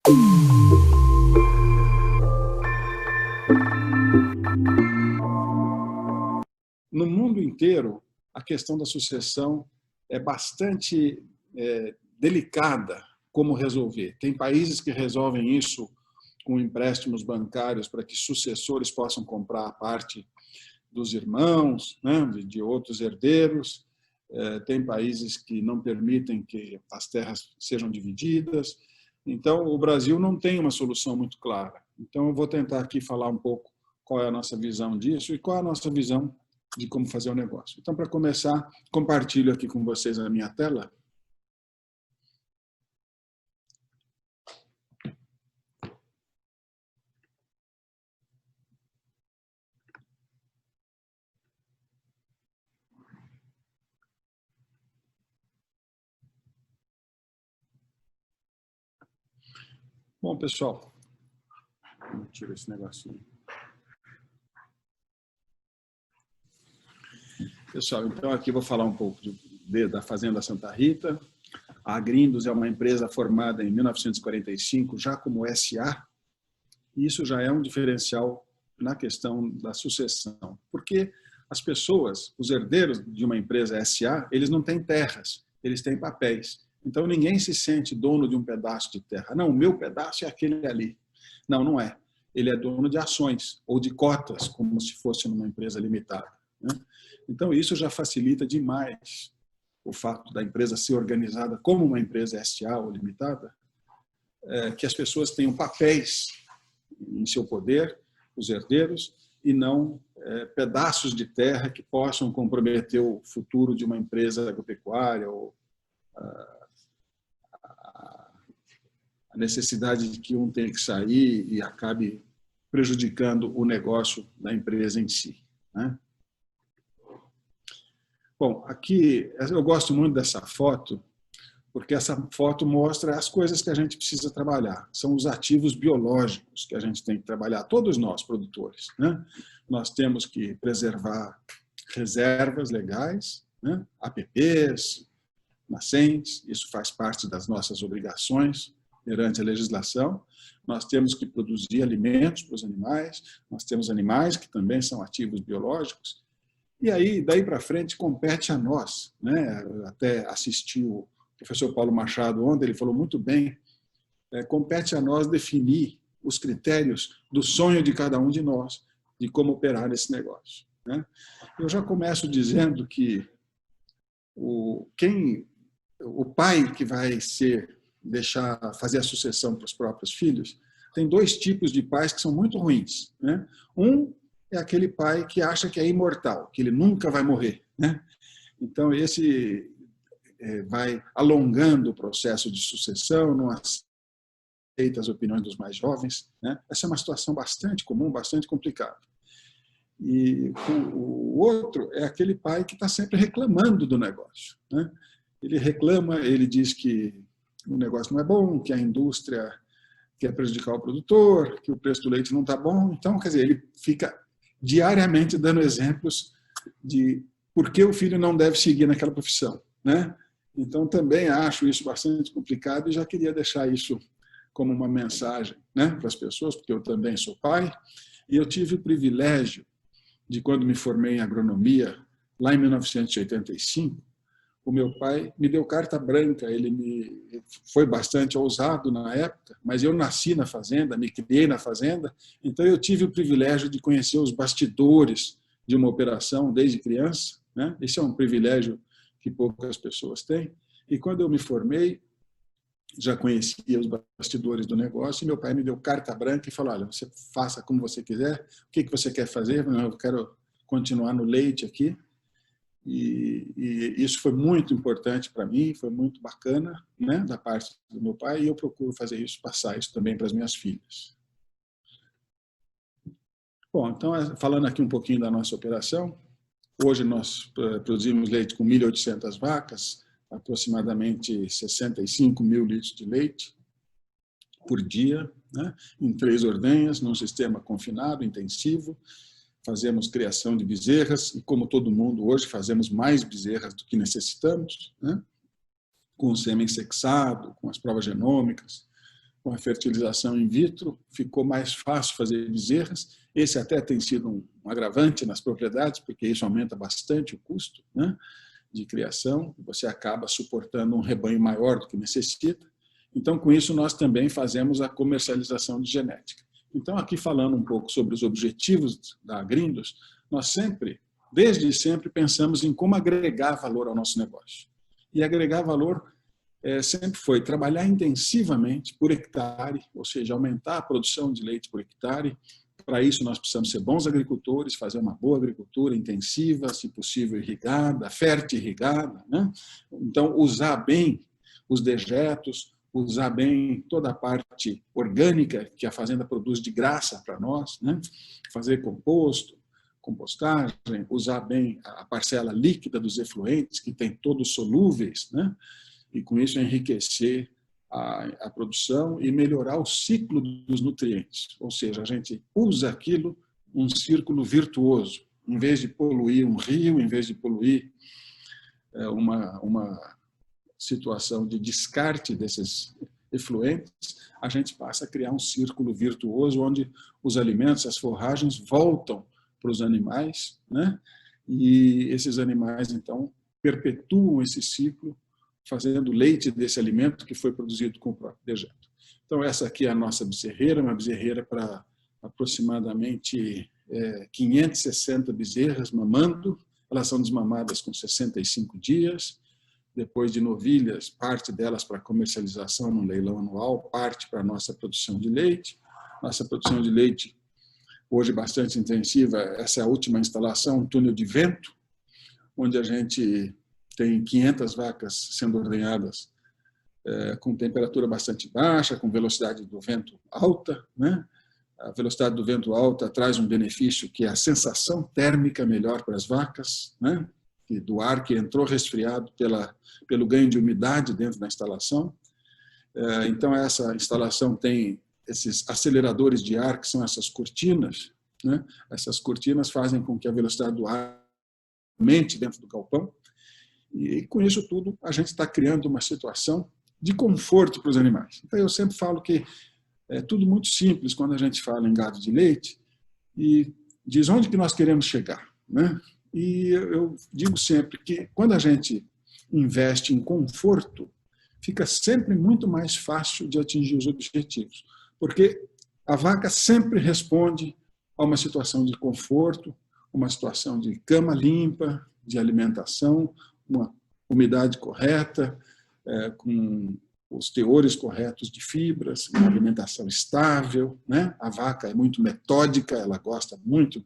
No mundo inteiro, a questão da sucessão é bastante delicada como resolver. Tem países que resolvem isso com empréstimos bancários para que sucessores possam comprar a parte dos irmãos, né, de outros herdeiros. Tem países que não permitem que as terras sejam divididas. Então, o Brasil não tem uma solução muito clara. Então, eu vou tentar aqui falar um pouco qual é a nossa visão disso e qual é a nossa visão de como fazer o negócio. Então, para começar, compartilho aqui com vocês a minha tela. Bom, pessoal, tira esse negocinho. Pessoal, então aqui vou falar um pouco da Fazenda Santa Rita. A Agrindos é uma empresa formada em 1945, já como SA, e isso já é um diferencial na questão da sucessão, porque as pessoas, os herdeiros de uma empresa SA, eles não têm terras, eles têm papéis. Então, ninguém se sente dono de um pedaço de terra. Não, o meu pedaço é aquele ali. Não, não é. Ele é dono de ações ou de cotas, como se fosse numa empresa limitada, né? Então, isso já facilita demais o fato da empresa ser organizada como uma empresa SA ou limitada, que as pessoas tenham papéis em seu poder, os herdeiros, e não pedaços de terra que possam comprometer o futuro de uma empresa agropecuária ou a necessidade de que um tenha que sair e acabe prejudicando o negócio da empresa em si, né? Bom, aqui eu gosto muito dessa foto, porque essa foto mostra as coisas que a gente precisa trabalhar. São os ativos biológicos que a gente tem que trabalhar, todos nós, produtores, né? Nós temos que preservar reservas legais, né? APPs, nascentes, isso faz parte das nossas obrigações perante a legislação. Nós temos que produzir alimentos para os animais, nós temos animais que também são ativos biológicos, e aí, daí para frente, compete a nós, né? Até assisti o professor Paulo Machado ontem, ele falou muito bem, compete a nós definir os critérios do sonho de cada um de nós, de como operar esse negócio, né? Eu já começo dizendo que o pai que vai fazer a sucessão para os próprios filhos, tem dois tipos de pais que são muito ruins, né? Um é aquele pai que acha que é imortal, que ele nunca vai morrer, né? Então, esse vai alongando o processo de sucessão, não aceita as opiniões dos mais jovens, né? Essa é uma situação bastante comum, bastante complicada. E o outro é aquele pai que está sempre reclamando do negócio, né? Ele reclama, ele diz que o negócio não é bom, que a indústria quer prejudicar o produtor, que o preço do leite não está bom. Então, quer dizer, ele fica diariamente dando exemplos de por que o filho não deve seguir naquela profissão, né? Então, também acho isso bastante complicado e já queria deixar isso como uma mensagem, né, para as pessoas, porque eu também sou pai, e eu tive o privilégio de, quando me formei em agronomia, lá em 1985, o meu pai me deu carta branca, ele foi bastante ousado na época, mas eu nasci na fazenda, me criei na fazenda, então eu tive o privilégio de conhecer os bastidores de uma operação desde criança, né? Esse é um privilégio que poucas pessoas têm. E quando eu me formei, já conhecia os bastidores do negócio, e meu pai me deu carta branca e falou: olha, você faça como você quiser, o que você quer fazer? Eu quero continuar no leite aqui. E isso foi muito importante para mim, foi muito bacana, né, da parte do meu pai, e eu procuro fazer isso, passar isso também para as minhas filhas. Bom, então, falando aqui um pouquinho da nossa operação, hoje nós produzimos leite com 1.800 vacas, aproximadamente 65 mil litros de leite por dia, né, em 3 ordenhas, num sistema confinado, intensivo. Fazemos criação de bezerras e, como todo mundo hoje, fazemos mais bezerras do que necessitamos, né? Com o sêmen sexado, com as provas genômicas, com a fertilização in vitro, ficou mais fácil fazer bezerras. Esse até tem sido um agravante nas propriedades, porque isso aumenta bastante o custo, né, de criação. Você acaba suportando um rebanho maior do que necessita. Então, com isso, nós também fazemos a comercialização de genética. Então, aqui falando um pouco sobre os objetivos da Grindos, nós sempre, desde sempre, pensamos em como agregar valor ao nosso negócio. E agregar valor sempre foi trabalhar intensivamente por hectare, ou seja, aumentar a produção de leite por hectare. Para isso, nós precisamos ser bons agricultores, fazer uma boa agricultura intensiva, se possível irrigada, fértil irrigada, né? Então, usar bem os dejetos, usar bem toda a parte orgânica que a fazenda produz de graça para nós, né? Fazer composto, compostagem, usar bem a parcela líquida dos efluentes, que tem todos solúveis, né? E com isso enriquecer a produção e melhorar o ciclo dos nutrientes. Ou seja, a gente usa aquilo um círculo virtuoso. Em vez de poluir um rio, em vez de poluir uma situação de descarte desses efluentes, a gente passa a criar um círculo virtuoso onde os alimentos, as forragens voltam para os animais, né? E esses animais, então, perpetuam esse ciclo, fazendo leite desse alimento que foi produzido com o próprio dejeto. Então, essa aqui é a nossa bezerreira, uma bezerreira para aproximadamente 560 bezerras mamando. Elas são desmamadas com 65 dias. Depois de novilhas, parte delas para comercialização no leilão anual, parte para a nossa produção de leite. Nossa produção de leite, hoje bastante intensiva, essa é a última instalação, um túnel de vento, onde a gente tem 500 vacas sendo ordenhadas com temperatura bastante baixa, com velocidade do vento alta, né? A velocidade do vento alta traz um benefício que é a sensação térmica melhor para as vacas, né? Do ar que entrou resfriado pelo ganho de umidade dentro da instalação. Então, essa instalação tem esses aceleradores de ar, que são essas cortinas, né? Essas cortinas fazem com que a velocidade do ar aumente dentro do galpão. E com isso tudo, a gente está criando uma situação de conforto para os animais. Então, eu sempre falo que é tudo muito simples quando a gente fala em gado de leite e diz onde que nós queremos chegar, né? E eu digo sempre que quando a gente investe em conforto, fica sempre muito mais fácil de atingir os objetivos, porque a vaca sempre responde a uma situação de conforto, uma situação de cama limpa, de alimentação, uma umidade correta, com os teores corretos de fibras, uma alimentação estável, né? A vaca é muito metódica, ela gosta muito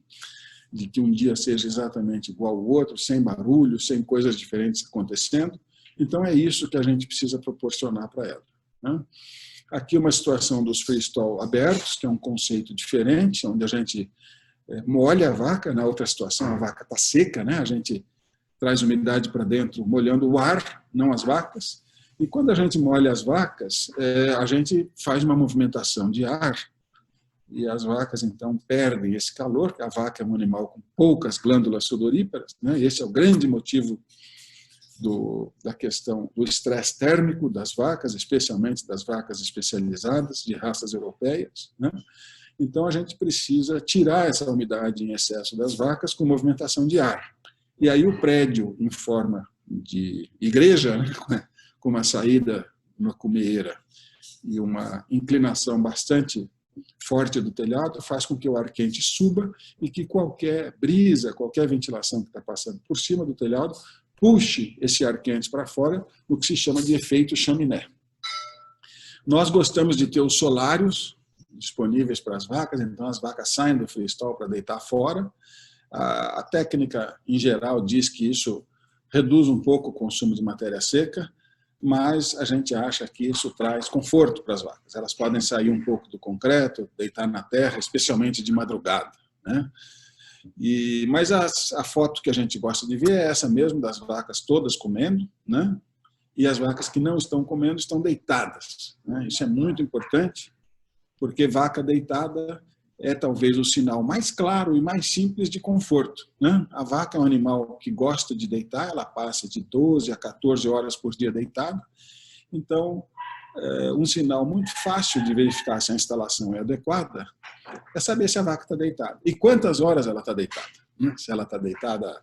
de que um dia seja exatamente igual ao outro, sem barulho, sem coisas diferentes acontecendo. Então, é isso que a gente precisa proporcionar para ela, né? Aqui uma situação dos freestall abertos, que é um conceito diferente, onde a gente molha a vaca. Na outra situação, a vaca está seca, né? A gente traz umidade para dentro, molhando o ar, não as vacas. E quando a gente molha as vacas, a gente faz uma movimentação de ar e as vacas, então, perdem esse calor, que a vaca é um animal com poucas glândulas sudoríparas, né? Esse é o grande motivo da questão do estresse térmico das vacas, especialmente das vacas especializadas, de raças europeias, né? Então, a gente precisa tirar essa umidade em excesso das vacas com movimentação de ar. E aí o prédio em forma de igreja, né, com uma saída, uma cumeira e uma inclinação bastante forte do telhado, faz com que o ar quente suba e que qualquer brisa, qualquer ventilação que está passando por cima do telhado, puxe esse ar quente para fora, no que se chama de efeito chaminé. Nós gostamos de ter os solários disponíveis para as vacas, então as vacas saem do freestall para deitar fora. A técnica, em geral, diz que isso reduz um pouco o consumo de matéria seca, mas a gente acha que isso traz conforto para as vacas. Elas podem sair um pouco do concreto, deitar na terra, especialmente de madrugada, né? Mas a foto que a gente gosta de ver é essa mesmo, das vacas todas comendo, né? E as vacas que não estão comendo estão deitadas, né? Isso é muito importante, porque vaca deitada é talvez o sinal mais claro e mais simples de conforto, né? A vaca é um animal que gosta de deitar, ela passa de 12 a 14 horas por dia deitada. Então, um sinal muito fácil de verificar se a instalação é adequada é saber se a vaca está deitada. E quantas horas ela está deitada. Se ela está deitada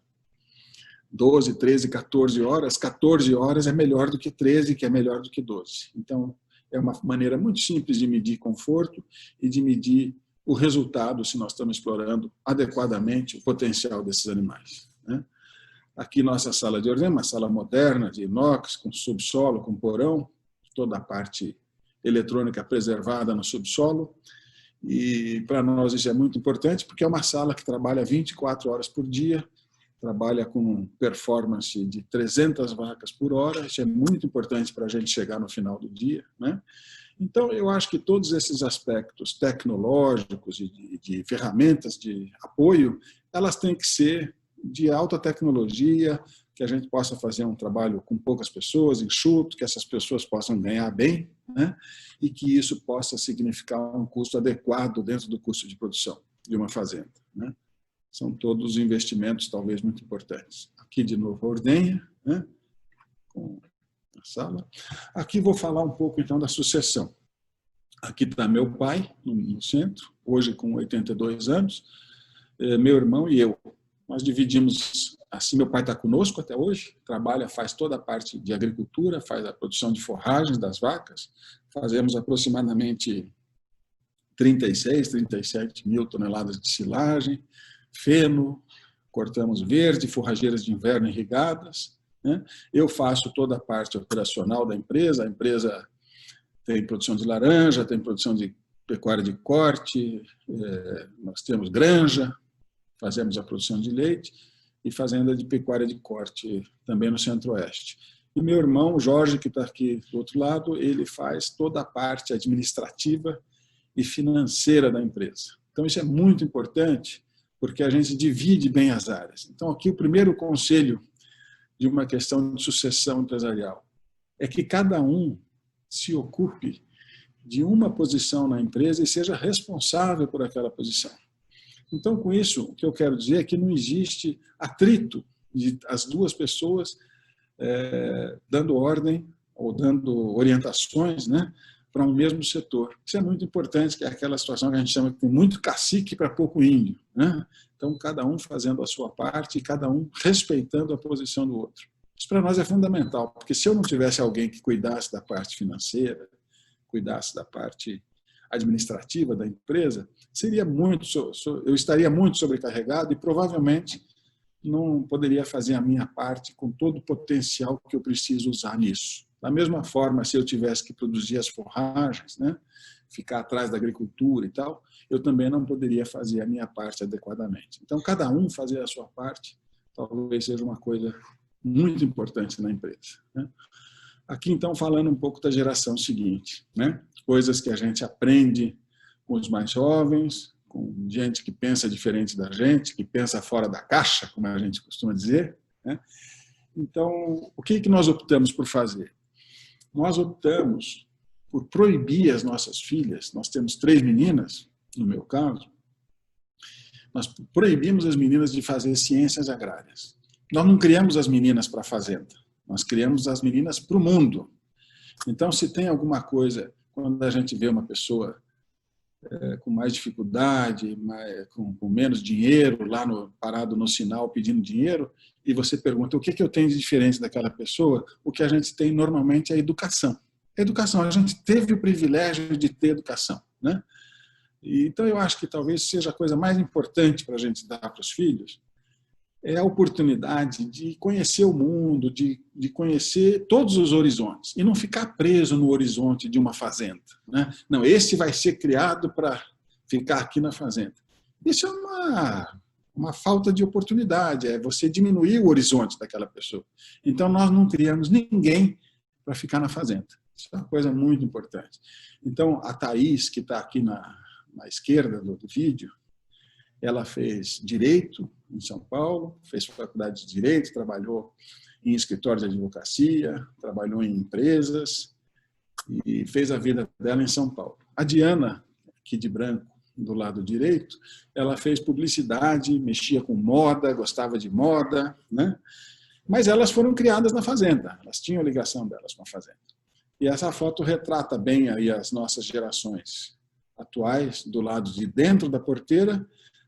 12, 13, 14 horas, 14 horas é melhor do que 13, que é melhor do que 12. Então, é uma maneira muito simples de medir conforto e de medir o resultado, se nós estamos explorando adequadamente o potencial desses animais. Aqui nossa sala de ordenha, uma sala moderna de inox, com subsolo, com porão, toda a parte eletrônica preservada no subsolo. E para nós isso é muito importante, porque é uma sala que trabalha 24 horas por dia, trabalha com performance de 300 vacas por hora, isso é muito importante para a gente chegar no final do dia. Então, eu acho que todos esses aspectos tecnológicos e de ferramentas de apoio, elas têm que ser de alta tecnologia, que a gente possa fazer um trabalho com poucas pessoas, enxuto, que essas pessoas possam ganhar bem, e que isso possa significar um custo adequado dentro do custo de produção de uma fazenda. São todos investimentos, talvez, muito importantes. Aqui, de novo, a ordenha, com a sala. Aqui vou falar um pouco, então, da sucessão. Aqui está meu pai, no centro, hoje com 82 anos, meu irmão e eu. Nós dividimos, assim, meu pai está conosco até hoje, trabalha, faz toda a parte de agricultura, faz a produção de forragens das vacas, fazemos aproximadamente 36, 37 mil toneladas de silagem, feno, cortamos verde, forrageiras de inverno irrigadas. Eu faço toda a parte operacional da empresa, a empresa tem produção de laranja, tem produção de pecuária de corte, nós temos granja, fazemos a produção de leite e fazenda de pecuária de corte também no Centro-Oeste. E meu irmão, Jorge, que está aqui do outro lado, ele faz toda a parte administrativa e financeira da empresa. Então, isso é muito importante, porque a gente divide bem as áreas. Então, aqui o primeiro conselho de uma questão de sucessão empresarial é que cada um se ocupe de uma posição na empresa e seja responsável por aquela posição. Então, com isso, o que eu quero dizer é que não existe atrito de as duas pessoas dando ordem ou dando orientações, para um mesmo setor. Isso é muito importante, que é aquela situação que a gente chama que tem muito cacique para pouco índio. Então, cada um fazendo a sua parte e cada um respeitando a posição do outro. Isso para nós é fundamental, porque se eu não tivesse alguém que cuidasse da parte financeira, cuidasse da parte administrativa da empresa, eu estaria muito sobrecarregado e provavelmente não poderia fazer a minha parte com todo o potencial que eu preciso usar nisso. Da mesma forma, se eu tivesse que produzir as forragens, ficar atrás da agricultura e tal, eu também não poderia fazer a minha parte adequadamente. Então, cada um fazer a sua parte talvez seja uma coisa muito importante na empresa. Aqui, então, falando um pouco da geração seguinte, coisas que a gente aprende com os mais jovens, com gente que pensa diferente da gente, que pensa fora da caixa, como a gente costuma dizer. Então, o que nós optamos por fazer? Nós optamos por proibir as nossas filhas, nós temos 3 meninas, no meu caso, nós proibimos as meninas de fazer ciências agrárias. Nós não criamos as meninas para a fazenda, nós criamos as meninas para o mundo. Então, se tem alguma coisa, quando a gente vê uma pessoa com mais dificuldade, com menos dinheiro, lá parado no sinal pedindo dinheiro, e você pergunta o que eu tenho de diferente daquela pessoa, o que a gente tem normalmente é a educação. Educação, a gente teve o privilégio de ter educação. Então, eu acho que talvez seja a coisa mais importante para a gente dar para os filhos, é a oportunidade de conhecer o mundo, de conhecer todos os horizontes, e não ficar preso no horizonte de uma fazenda. Não, esse vai ser criado para ficar aqui na fazenda. Isso é uma falta de oportunidade, é você diminuir o horizonte daquela pessoa. Então, nós não criamos ninguém para ficar na fazenda. Isso é uma coisa muito importante. Então, a Thaís, que está aqui na esquerda do vídeo, ela fez Direito em São Paulo, fez faculdade de Direito, trabalhou em escritório de advocacia, trabalhou em empresas e fez a vida dela em São Paulo. A Diana, aqui de branco, do lado direito, ela fez publicidade, mexia com moda, gostava de moda, mas elas foram criadas na fazenda, elas tinham ligação delas com a fazenda. E essa foto retrata bem aí as nossas gerações atuais, do lado de dentro da porteira,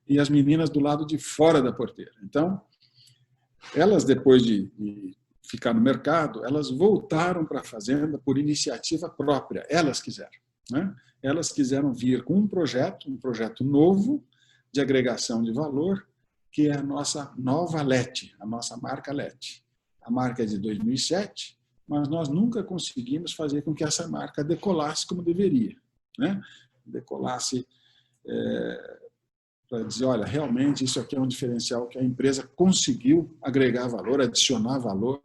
e as meninas do lado de fora da porteira. Então, elas, depois de ficar no mercado, elas voltaram para a fazenda por iniciativa própria, elas quiseram, né? Elas quiseram vir com um projeto novo de agregação de valor, que é a nossa nova Lete, a nossa marca Lete. A marca é de 2007, mas nós nunca conseguimos fazer com que essa marca decolasse como deveria, né? Decolasse para dizer, olha, realmente isso aqui é um diferencial que a empresa conseguiu agregar valor, adicionar valor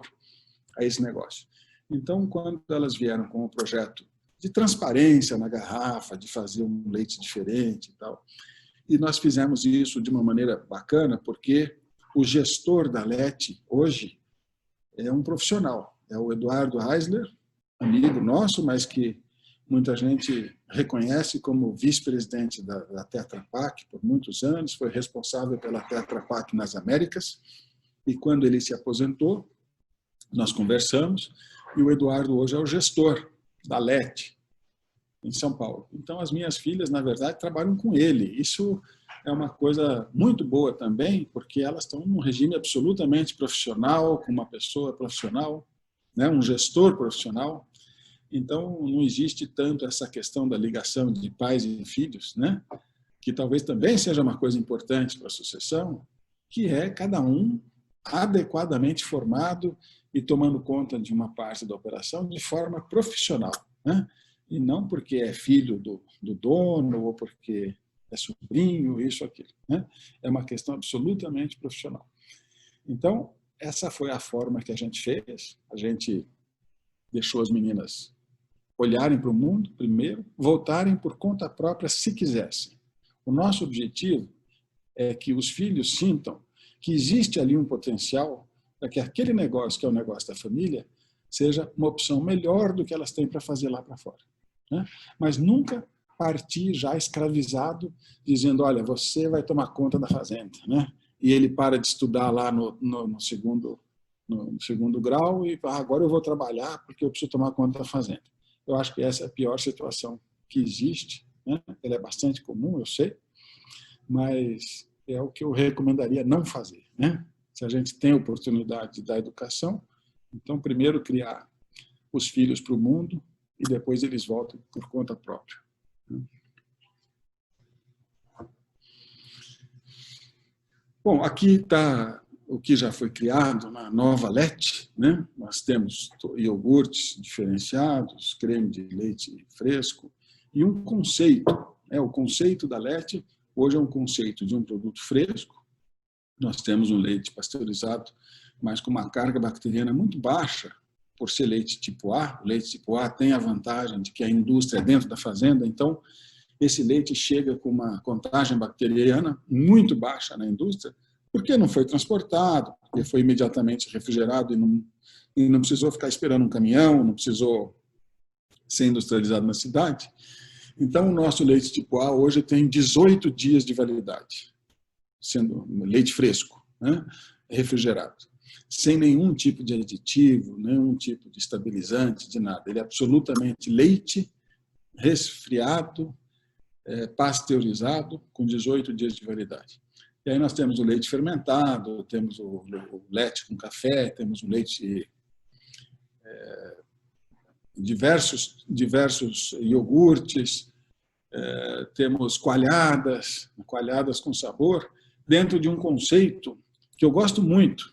a esse negócio. Então, quando elas vieram com um projeto de transparência na garrafa, de fazer um leite diferente e tal, e nós fizemos isso de uma maneira bacana, porque o gestor da Lete hoje é um profissional, é o Eduardo Eisler, amigo nosso, mas que muita gente reconhece como vice-presidente da Tetra Pak por muitos anos, foi responsável pela Tetra Pak nas Américas, e quando ele se aposentou, nós conversamos, e o Eduardo hoje é o gestor da Lete, em São Paulo. Então, as minhas filhas, na verdade, trabalham com ele. Isso é uma coisa muito boa também, porque elas estão num regime absolutamente profissional, com uma pessoa profissional, né, um gestor profissional. Então, não existe tanto essa questão da ligação de pais e filhos, né? Que talvez também seja uma coisa importante para a sucessão, que é cada um adequadamente formado e tomando conta de uma parte da operação de forma profissional, né? E não porque é filho do dono ou porque é sobrinho, isso, aquilo, né? É uma questão absolutamente profissional. Então, essa foi a forma que a gente fez. A gente deixou as meninas olharem para o mundo primeiro, voltarem por conta própria se quisessem. O nosso objetivo é que os filhos sintam que existe ali um potencial para que aquele negócio, que é o negócio da família, seja uma opção melhor do que elas têm para fazer lá para fora, né? Mas nunca partir já escravizado, dizendo, olha, você vai tomar conta da fazenda, né? E ele para de estudar lá no segundo grau e agora eu vou trabalhar porque eu preciso tomar conta da fazenda. Eu acho que essa é a pior situação que existe, né? Ela é bastante comum, eu sei, mas é o que eu recomendaria não fazer, né? Se a gente tem a oportunidade da educação, então primeiro criar os filhos para o mundo e depois eles voltam por conta própria. Bom, aqui está o que já foi criado na nova Lete, né? Nós temos iogurtes diferenciados, creme de leite fresco e um conceito. O conceito da Lete hoje é um conceito de um produto fresco. Nós temos um leite pasteurizado, mas com uma carga bacteriana muito baixa, por ser leite tipo A. O leite tipo A tem a vantagem de que a indústria é dentro da fazenda, então esse leite chega com uma contagem bacteriana muito baixa na indústria, porque não foi transportado, porque foi imediatamente refrigerado e não precisou ficar esperando um caminhão, não precisou ser industrializado na cidade. Então, o nosso leite tipo A hoje tem 18 dias de validade, sendo leite fresco, né? Refrigerado, sem nenhum tipo de aditivo, nenhum tipo de estabilizante, de nada. Ele é absolutamente leite resfriado, pasteurizado, com 18 dias de validade. E aí nós temos o leite fermentado, temos o leite com café, temos o leite, diversos iogurtes, temos coalhadas com sabor, dentro de um conceito que eu gosto muito,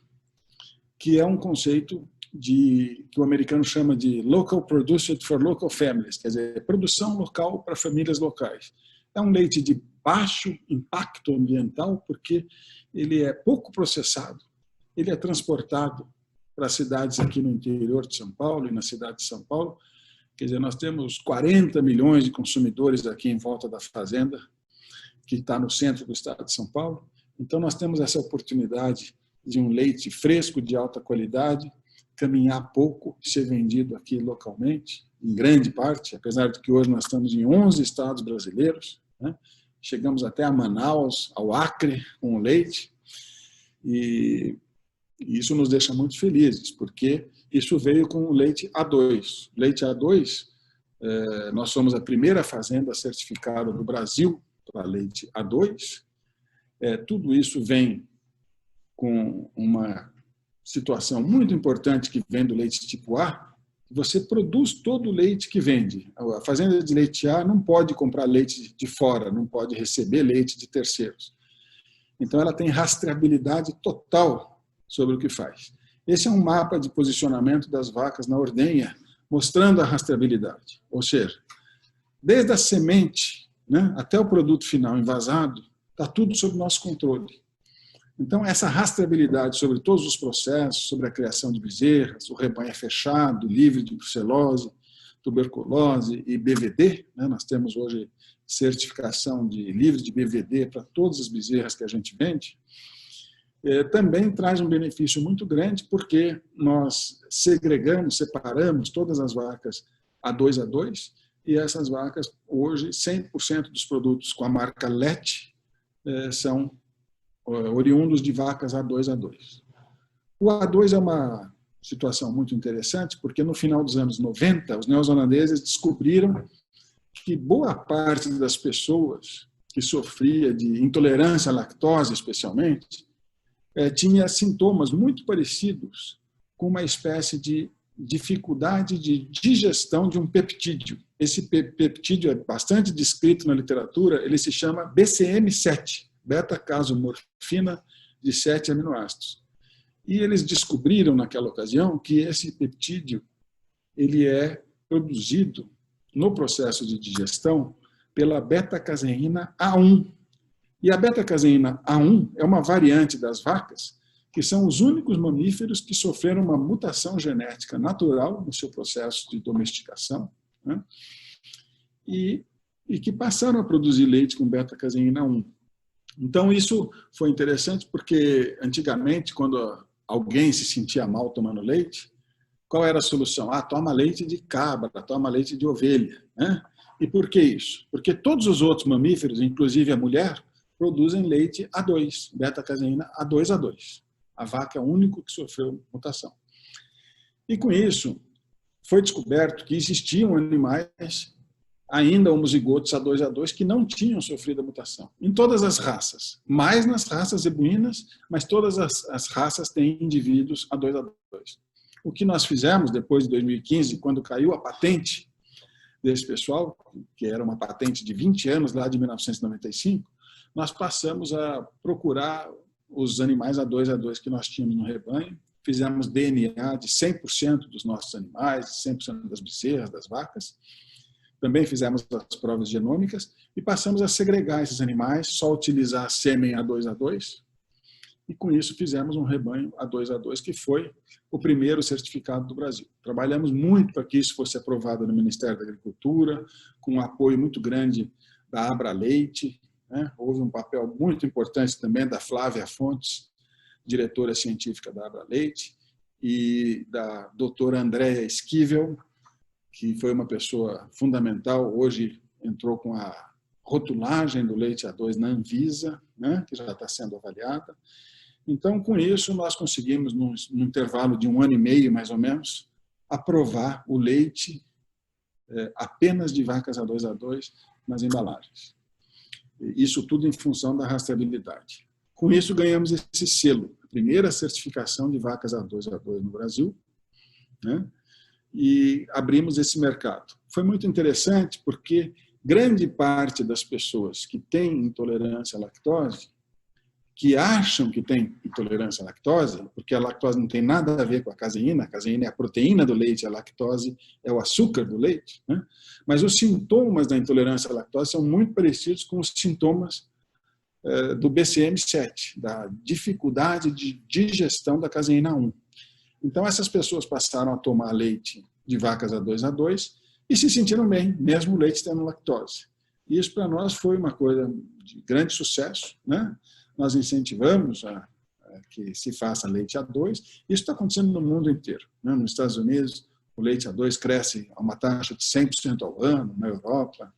que é um conceito que o americano chama de local produced for local families, quer dizer, produção local para famílias locais. É um leite de baixo impacto ambiental, porque ele é pouco processado, ele é transportado para cidades aqui no interior de São Paulo e na cidade de São Paulo. Quer dizer, nós temos 40 milhões de consumidores aqui em volta da fazenda, que está no centro do estado de São Paulo. Então, nós temos essa oportunidade de um leite fresco, de alta qualidade, caminhar pouco, ser vendido aqui localmente, em grande parte, apesar de que hoje nós estamos em 11 estados brasileiros, né? Chegamos até a Manaus, ao Acre, com o leite. E E isso nos deixa muito felizes, porque isso veio com o leite A2. Leite A2, nós somos a primeira fazenda certificada do Brasil para leite A2. Tudo isso vem com uma situação muito importante que vem do leite tipo A. Você produz todo o leite que vende. A fazenda de leite A não pode comprar leite de fora, não pode receber leite de terceiros. Então, ela tem rastreabilidade total sobre o que faz. Esse é um mapa de posicionamento das vacas na ordenha, mostrando a rastreabilidade. Ou seja, desde a semente, né, até o produto final envasado, está tudo sob nosso controle. Então, essa rastreabilidade sobre todos os processos, sobre a criação de bezerras, o rebanho é fechado, livre de brucelose, tuberculose e BVD, né, nós temos hoje certificação de livre de BVD para todas as bezerras que a gente vende, também traz um benefício muito grande, porque nós segregamos, separamos todas as vacas A2, e essas vacas, hoje, 100% dos produtos com a marca LET são oriundos de vacas A2. O A2 é uma situação muito interessante, porque no final dos anos 90, os neozelandeses descobriram que boa parte das pessoas que sofria de intolerância à lactose, especialmente, tinha sintomas muito parecidos com uma espécie de dificuldade de digestão de um peptídeo. Esse peptídeo é bastante descrito na literatura, ele se chama BCM7, beta-casomorfina de 7 aminoácidos. E eles descobriram naquela ocasião que esse peptídeo ele é produzido no processo de digestão pela beta-caseína A1. E a beta-caseína A1 é uma variante das vacas, que são os únicos mamíferos que sofreram uma mutação genética natural no seu processo de domesticação, né? E que passaram a produzir leite com beta-caseína A1. Então, isso foi interessante porque, antigamente, quando alguém se sentia mal tomando leite, qual era a solução? Toma leite de cabra, toma leite de ovelha, né? E por que isso? Porque todos os outros mamíferos, inclusive a mulher, produzem leite A2, beta-caseína A2. A vaca é o único que sofreu mutação. E com isso, foi descoberto que existiam animais, ainda homozigotos A2 que não tinham sofrido a mutação. Em todas as raças, mais nas raças zebuínas, mas todas as raças têm indivíduos A2. O que nós fizemos depois de 2015, quando caiu a patente desse pessoal, que era uma patente de 20 anos, lá de 1995, nós passamos a procurar os animais A2 que nós tínhamos no rebanho, fizemos DNA de 100% dos nossos animais, 100% das bezerras, das vacas, também fizemos as provas genômicas e passamos a segregar esses animais, só utilizar sêmen A2, e com isso fizemos um rebanho A2, que foi o primeiro certificado do Brasil. Trabalhamos muito para que isso fosse aprovado no Ministério da Agricultura, com um apoio muito grande da Abra Leite, né? Houve um papel muito importante também da Flávia Fontes, diretora científica da Abra Leite, e da doutora Andréa Esquivel, que foi uma pessoa fundamental, hoje entrou com a rotulagem do leite A2 na Anvisa, né? Que já está sendo avaliada. Então, com isso, nós conseguimos, num intervalo de 1 ano e meio, mais ou menos, aprovar o leite apenas de vacas A2 nas embalagens. Isso tudo em função da rastreabilidade. Com isso, ganhamos esse selo, a primeira certificação de vacas A2 no Brasil, né? E abrimos esse mercado. Foi muito interessante porque grande parte das pessoas que têm intolerância à lactose, que acham que tem intolerância à lactose, porque a lactose não tem nada a ver com a caseína é a proteína do leite, a lactose é o açúcar do leite, né? Mas os sintomas da intolerância à lactose são muito parecidos com os sintomas do BCM7, da dificuldade de digestão da caseína 1. Então, essas pessoas passaram a tomar leite de vacas A2 e se sentiram bem, mesmo o leite tendo lactose. E isso, para nós, foi uma coisa de grande sucesso, né? Nós incentivamos a que se faça leite A2. Isso está acontecendo no mundo inteiro, né? Nos Estados Unidos, o leite A2 cresce a uma taxa de 100% ao ano, na Europa,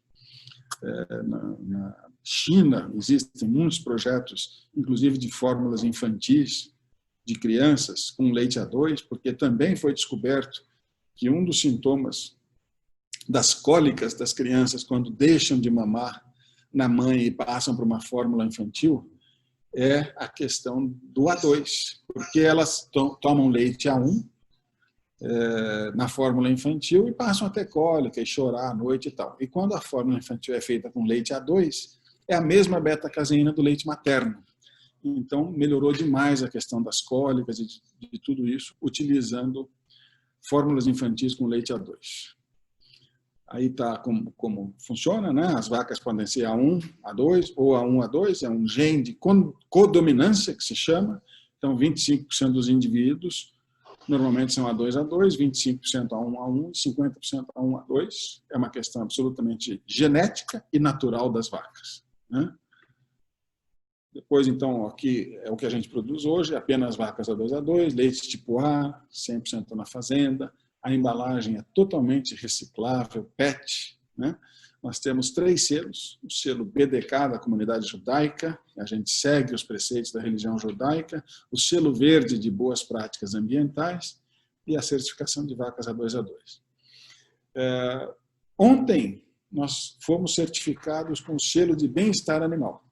na China, existem muitos projetos, inclusive de fórmulas infantis, de crianças com leite A2, porque também foi descoberto que um dos sintomas das cólicas das crianças quando deixam de mamar na mãe e passam para uma fórmula infantil é a questão do A2, porque elas tomam leite A1 na fórmula infantil e passam a ter cólica e chorar à noite e tal. E quando a fórmula infantil é feita com leite A2, é a mesma beta-caseína do leite materno. Então, melhorou demais a questão das cólicas e de tudo isso, utilizando fórmulas infantis com leite A2. Aí está como funciona, né? As vacas podem ser A1, A2 ou A1, A2, é um gene de codominância que se chama. Então, 25% dos indivíduos normalmente são A2, A2, 25% A1, A1 e 50% A1, A2. É uma questão absolutamente genética e natural das vacas, né? Depois, então, aqui é o que a gente produz hoje, apenas vacas A2, A2, leite tipo A, 100% na fazenda. A embalagem é totalmente reciclável, PET, né? Nós temos 3 selos, o selo BDK da comunidade judaica, a gente segue os preceitos da religião judaica, o selo verde de boas práticas ambientais e a certificação de vacas A2, A2. Ontem, nós fomos certificados com o selo de bem-estar animal.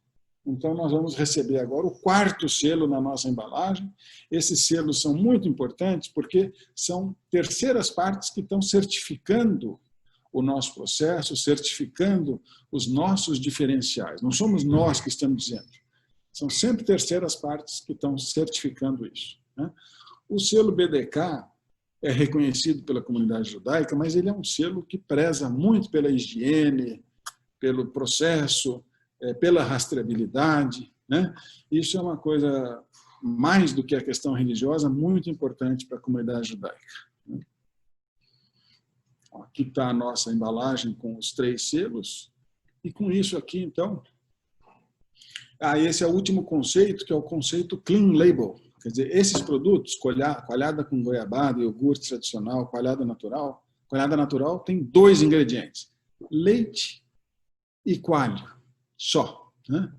Então, nós vamos receber agora o 4º selo na nossa embalagem. Esses selos são muito importantes porque são terceiras partes que estão certificando o nosso processo, certificando os nossos diferenciais. Não somos nós que estamos dizendo. São sempre terceiras partes que estão certificando isso, né? O selo BDK é reconhecido pela comunidade judaica, mas ele é um selo que preza muito pela higiene, pelo processo, pela rastreabilidade, né? Isso é uma coisa, mais do que a questão religiosa, muito importante para a comunidade judaica. Aqui está a nossa embalagem com os 3 selos, e com isso aqui, então, esse é o último conceito, que é o conceito Clean Label. Quer dizer, esses produtos, coalhada com goiabada, iogurte tradicional, coalhada natural tem 2 ingredientes, leite e coalho. Só, né?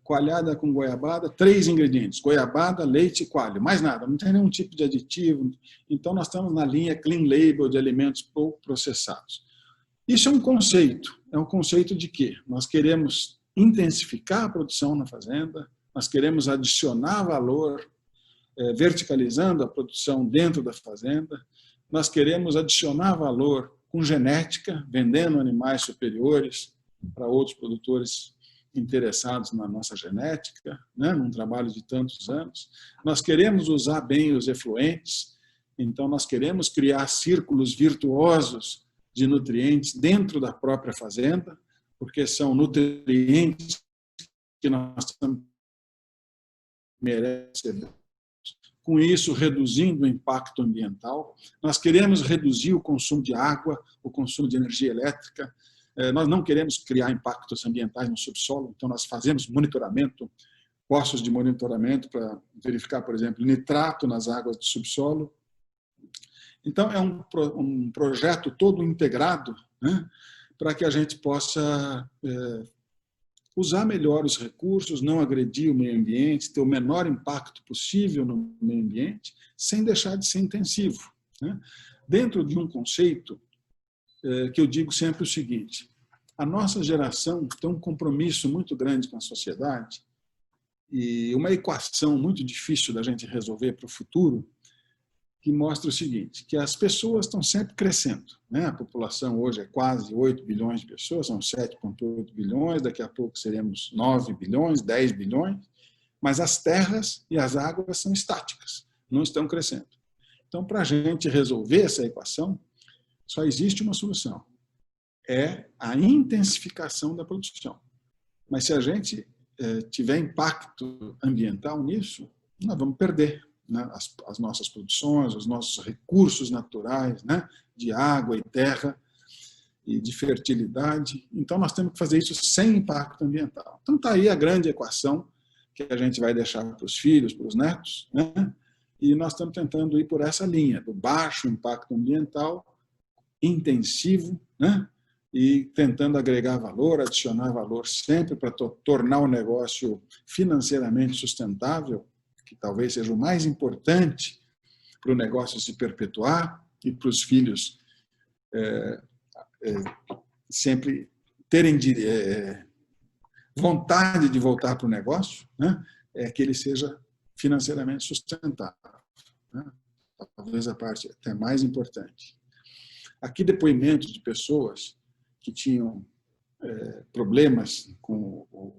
Coalhada com goiabada, 3 ingredientes, goiabada, leite e coalho, mais nada, não tem nenhum tipo de aditivo. Então, nós estamos na linha Clean Label de alimentos pouco processados. Isso é um conceito de quê? Nós queremos intensificar a produção na fazenda, nós queremos adicionar valor, verticalizando a produção dentro da fazenda, nós queremos adicionar valor com genética, vendendo animais superiores para outros produtores interessados na nossa genética, né, num trabalho de tantos anos. Nós queremos usar bem os efluentes, então nós queremos criar círculos virtuosos de nutrientes dentro da própria fazenda, porque são nutrientes que nós merecemos. Com isso, reduzindo o impacto ambiental. Nós queremos reduzir o consumo de água, o consumo de energia elétrica. Nós não queremos criar impactos ambientais no subsolo, então nós fazemos monitoramento, postos de monitoramento para verificar, por exemplo, nitrato nas águas do subsolo. Então, é um projeto todo integrado, né, para que a gente possa usar melhor os recursos, não agredir o meio ambiente, ter o menor impacto possível no meio ambiente, sem deixar de ser intensivo, né? Dentro de um conceito que eu digo sempre o seguinte: a nossa geração tem um compromisso muito grande com a sociedade e uma equação muito difícil da gente resolver para o futuro, que mostra o seguinte, que as pessoas estão sempre crescendo, né? A população hoje é quase 8 bilhões de pessoas, são 7,8 bilhões, daqui a pouco seremos 9 bilhões, 10 bilhões, mas as terras e as águas são estáticas, não estão crescendo. Então, para a gente resolver essa equação, só existe uma solução, é a intensificação da produção. Mas se a gente tiver impacto ambiental nisso, nós vamos perder, né, as nossas produções, os nossos recursos naturais, né, de água e terra e de fertilidade. Então, nós temos que fazer isso sem impacto ambiental. Então, está aí a grande equação que a gente vai deixar para os filhos, para os netos, né? E nós estamos tentando ir por essa linha, do baixo impacto ambiental, intensivo, né? E tentando agregar valor, adicionar valor sempre para tornar o negócio financeiramente sustentável que talvez seja o mais importante para o negócio se perpetuar e para os filhos sempre terem vontade de voltar para o negócio, né? É que ele seja financeiramente sustentável, né? Talvez a parte até mais importante. Aqui depoimentos de pessoas que tinham problemas com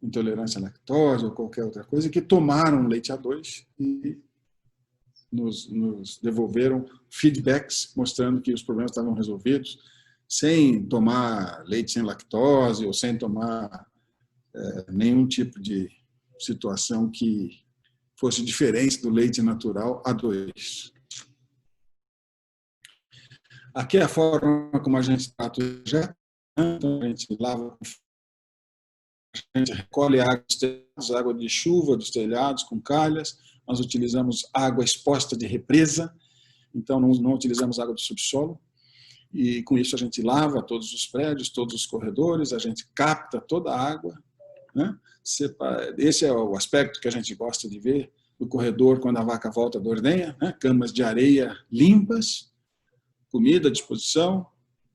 intolerância à lactose ou qualquer outra coisa, que tomaram leite A2 e nos devolveram feedbacks mostrando que os problemas estavam resolvidos sem tomar leite sem lactose ou sem tomar nenhum tipo de situação que fosse diferente do leite natural A2. Aqui é a forma como a gente trata o dejeto. Então, a gente lava, a gente recolhe água dos telhados, água de chuva dos telhados com calhas. Nós utilizamos água exposta de represa, então não utilizamos água do subsolo. E com isso a gente lava todos os prédios, todos os corredores, a gente capta toda a água, né? Esse é o aspecto que a gente gosta de ver no corredor quando a vaca volta da ordenha, né? Camas de areia limpas, comida à disposição,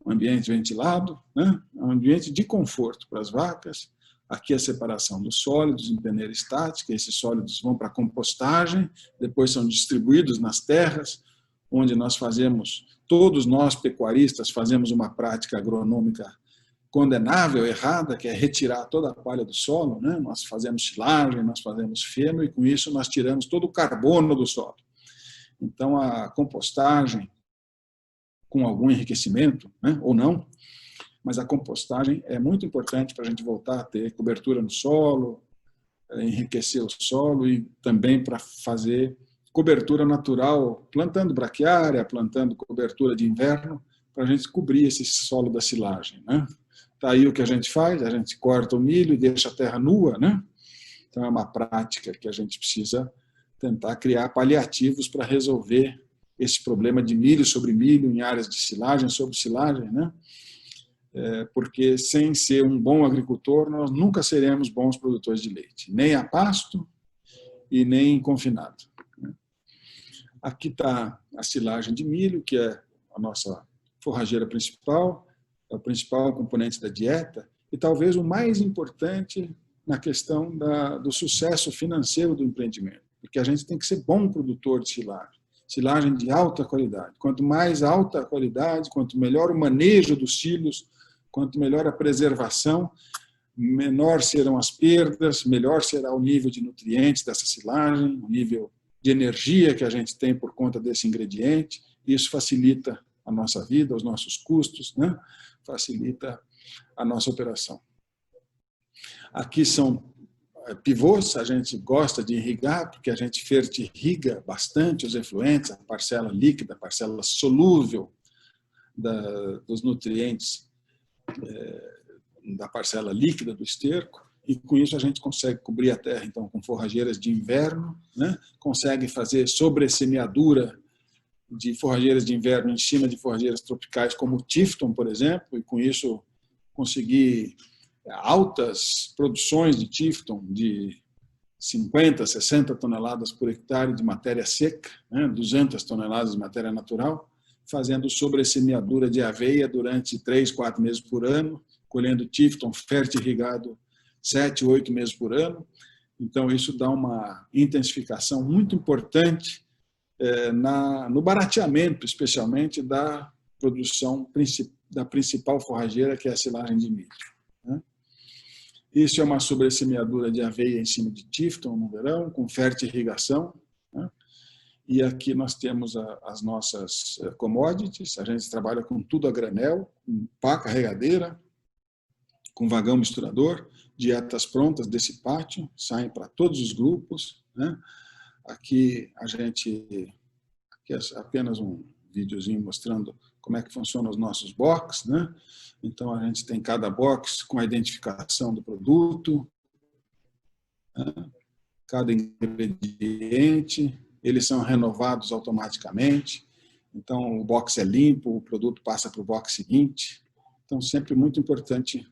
um ambiente ventilado, né? Um ambiente de conforto para as vacas. Aqui a separação dos sólidos em peneira estática, esses sólidos vão para a compostagem, depois são distribuídos nas terras, onde nós fazemos, todos nós pecuaristas fazemos uma prática agronômica condenável, errada, que é retirar toda a palha do solo, né? Nós fazemos silagem, nós fazemos feno, e com isso nós tiramos todo o carbono do solo. Então a compostagem, com algum enriquecimento, né? Ou não, mas a compostagem é muito importante para a gente voltar a ter cobertura no solo, enriquecer o solo e também para fazer cobertura natural, plantando braquiária, plantando cobertura de inverno, para a gente cobrir esse solo da silagem, né? Tá aí o que a gente faz, a gente corta o milho e deixa a terra nua, né? Então é uma prática que a gente precisa tentar criar paliativos para resolver esse problema de milho sobre milho em áreas de silagem sobre silagem, né? Porque sem ser um bom agricultor, nós nunca seremos bons produtores de leite, nem a pasto e nem confinado. Aqui está a silagem de milho, que é a nossa forrageira principal, é o principal componente da dieta e talvez o mais importante na questão do sucesso financeiro do empreendimento, porque a gente tem que ser bom produtor de silagem de alta qualidade. Quanto mais alta a qualidade, quanto melhor o manejo dos silos, quanto melhor a preservação, menor serão as perdas, melhor será o nível de nutrientes dessa silagem, o nível de energia que a gente tem por conta desse ingrediente. Isso facilita a nossa vida, os nossos custos, né? Facilita a nossa operação. Aqui são pivôs, a gente gosta de irrigar, porque a gente fertirriga bastante os efluentes, a parcela líquida, a parcela solúvel dos nutrientes da parcela líquida do esterco, e com isso a gente consegue cobrir a terra então com forrageiras de inverno, né? Consegue fazer sobressemeadura de forrageiras de inverno em cima de forrageiras tropicais como o Tifton, por exemplo, e com isso conseguir altas produções de Tifton de 50, 60 toneladas por hectare de matéria seca, né? 200 toneladas de matéria natural, fazendo sobressemeadura de aveia durante 3, 4 meses por ano, colhendo Tifton fertirrigado 7, 8 meses por ano. Então, isso dá uma intensificação muito importante no barateamento, especialmente, da produção da principal forrageira, que é a silagem de milho. Isso é uma sobressemeadura de aveia em cima de Tifton no verão, com fertirrigação. E aqui nós temos as nossas commodities, a gente trabalha com tudo a granel, com pá carregadeira, com vagão misturador, dietas prontas desse pátio, saem para todos os grupos, né? Aqui é apenas um videozinho mostrando como é que funcionam os nossos box, né? Então a gente tem cada box com a identificação do produto, né? Cada ingrediente, eles são renovados automaticamente. Então o box é limpo, o produto passa para o box seguinte. Então sempre muito importante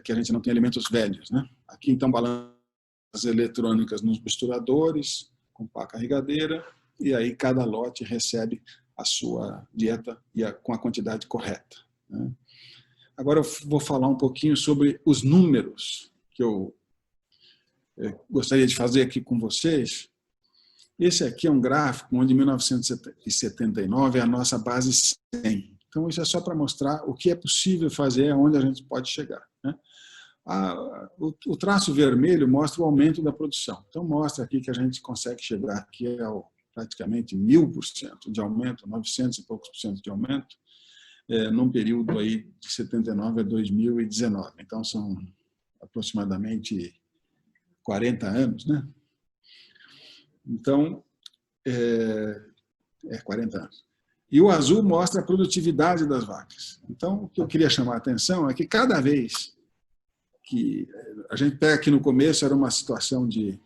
que a gente não tenha alimentos velhos, né? Aqui então balança eletrônicas nos misturadores, com pá carregadeira, e aí cada lote recebe a sua dieta com a quantidade correta. Agora eu vou falar um pouquinho sobre os números que eu gostaria de fazer aqui com vocês. Esse aqui é um gráfico onde 1979 é a nossa base 100. Então, isso é só para mostrar o que é possível fazer, aonde a gente pode chegar. O traço vermelho mostra o aumento da produção. Então, mostra aqui que a gente consegue chegar aqui ao praticamente 1000% de aumento, 900 e poucos por cento de aumento, num período aí de 79 a 2019. Então, são aproximadamente 40 anos, né? Então, 40 anos. E o azul mostra a produtividade das vacas. Então, o que eu queria chamar a atenção é que cada vez que a gente pega aqui no começo, era uma situação de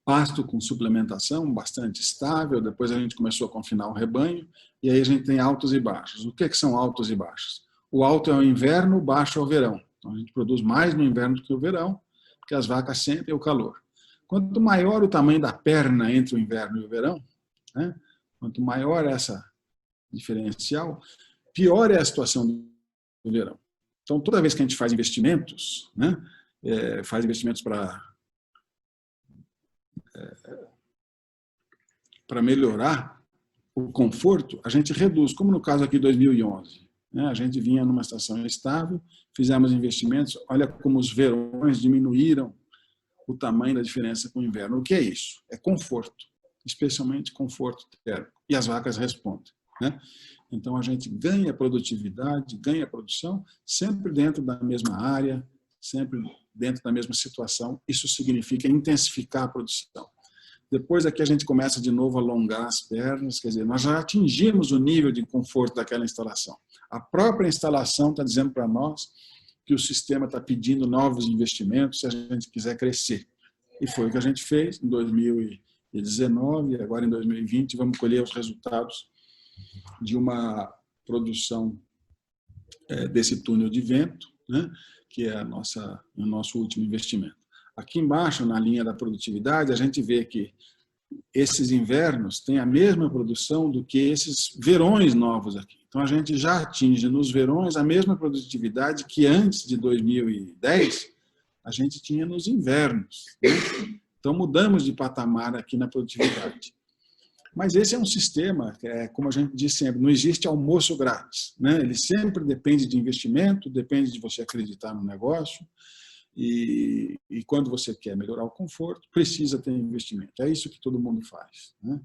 pasto com suplementação bastante estável, depois a gente começou a confinar o rebanho, e aí a gente tem altos e baixos. O que são altos e baixos? O alto é o inverno, o baixo é o verão. Então, a gente produz mais no inverno do que o verão, porque as vacas sentem o calor. Quanto maior o tamanho da perna entre o inverno e o verão, né, quanto maior essa diferencial, pior é a situação do verão. Então, toda vez que a gente faz investimentos, né, faz investimentos para melhorar o conforto, a gente reduz, como no caso aqui de 2011. Né, a gente vinha numa situação estável, fizemos investimentos, olha como os verões diminuíram o tamanho da diferença com o inverno. O que é isso? É conforto, especialmente conforto térmico. E as vacas respondem. Né? Então, a gente ganha produtividade, ganha produção, sempre dentro da mesma área, sempre dentro da mesma situação. Isso significa intensificar a produção. Depois aqui a gente começa de novo a alongar as pernas, quer dizer, nós já atingimos o nível de conforto daquela instalação. A própria instalação está dizendo para nós que o sistema está pedindo novos investimentos se a gente quiser crescer. E foi o que a gente fez em 2019 e agora em 2020 vamos colher os resultados de uma produção desse túnel de vento, né, que é o nosso último investimento. Aqui embaixo, na linha da produtividade, a gente vê que esses invernos têm a mesma produção do que esses verões novos aqui. Então, a gente já atinge nos verões a mesma produtividade que antes de 2010 a gente tinha nos invernos. Né? Então, mudamos de patamar aqui na produtividade. Mas esse é um sistema, como a gente diz sempre, não existe almoço grátis. Né? Ele sempre depende de investimento, depende de você acreditar no negócio. E quando você quer melhorar o conforto, precisa ter investimento. É isso que todo mundo faz. Né?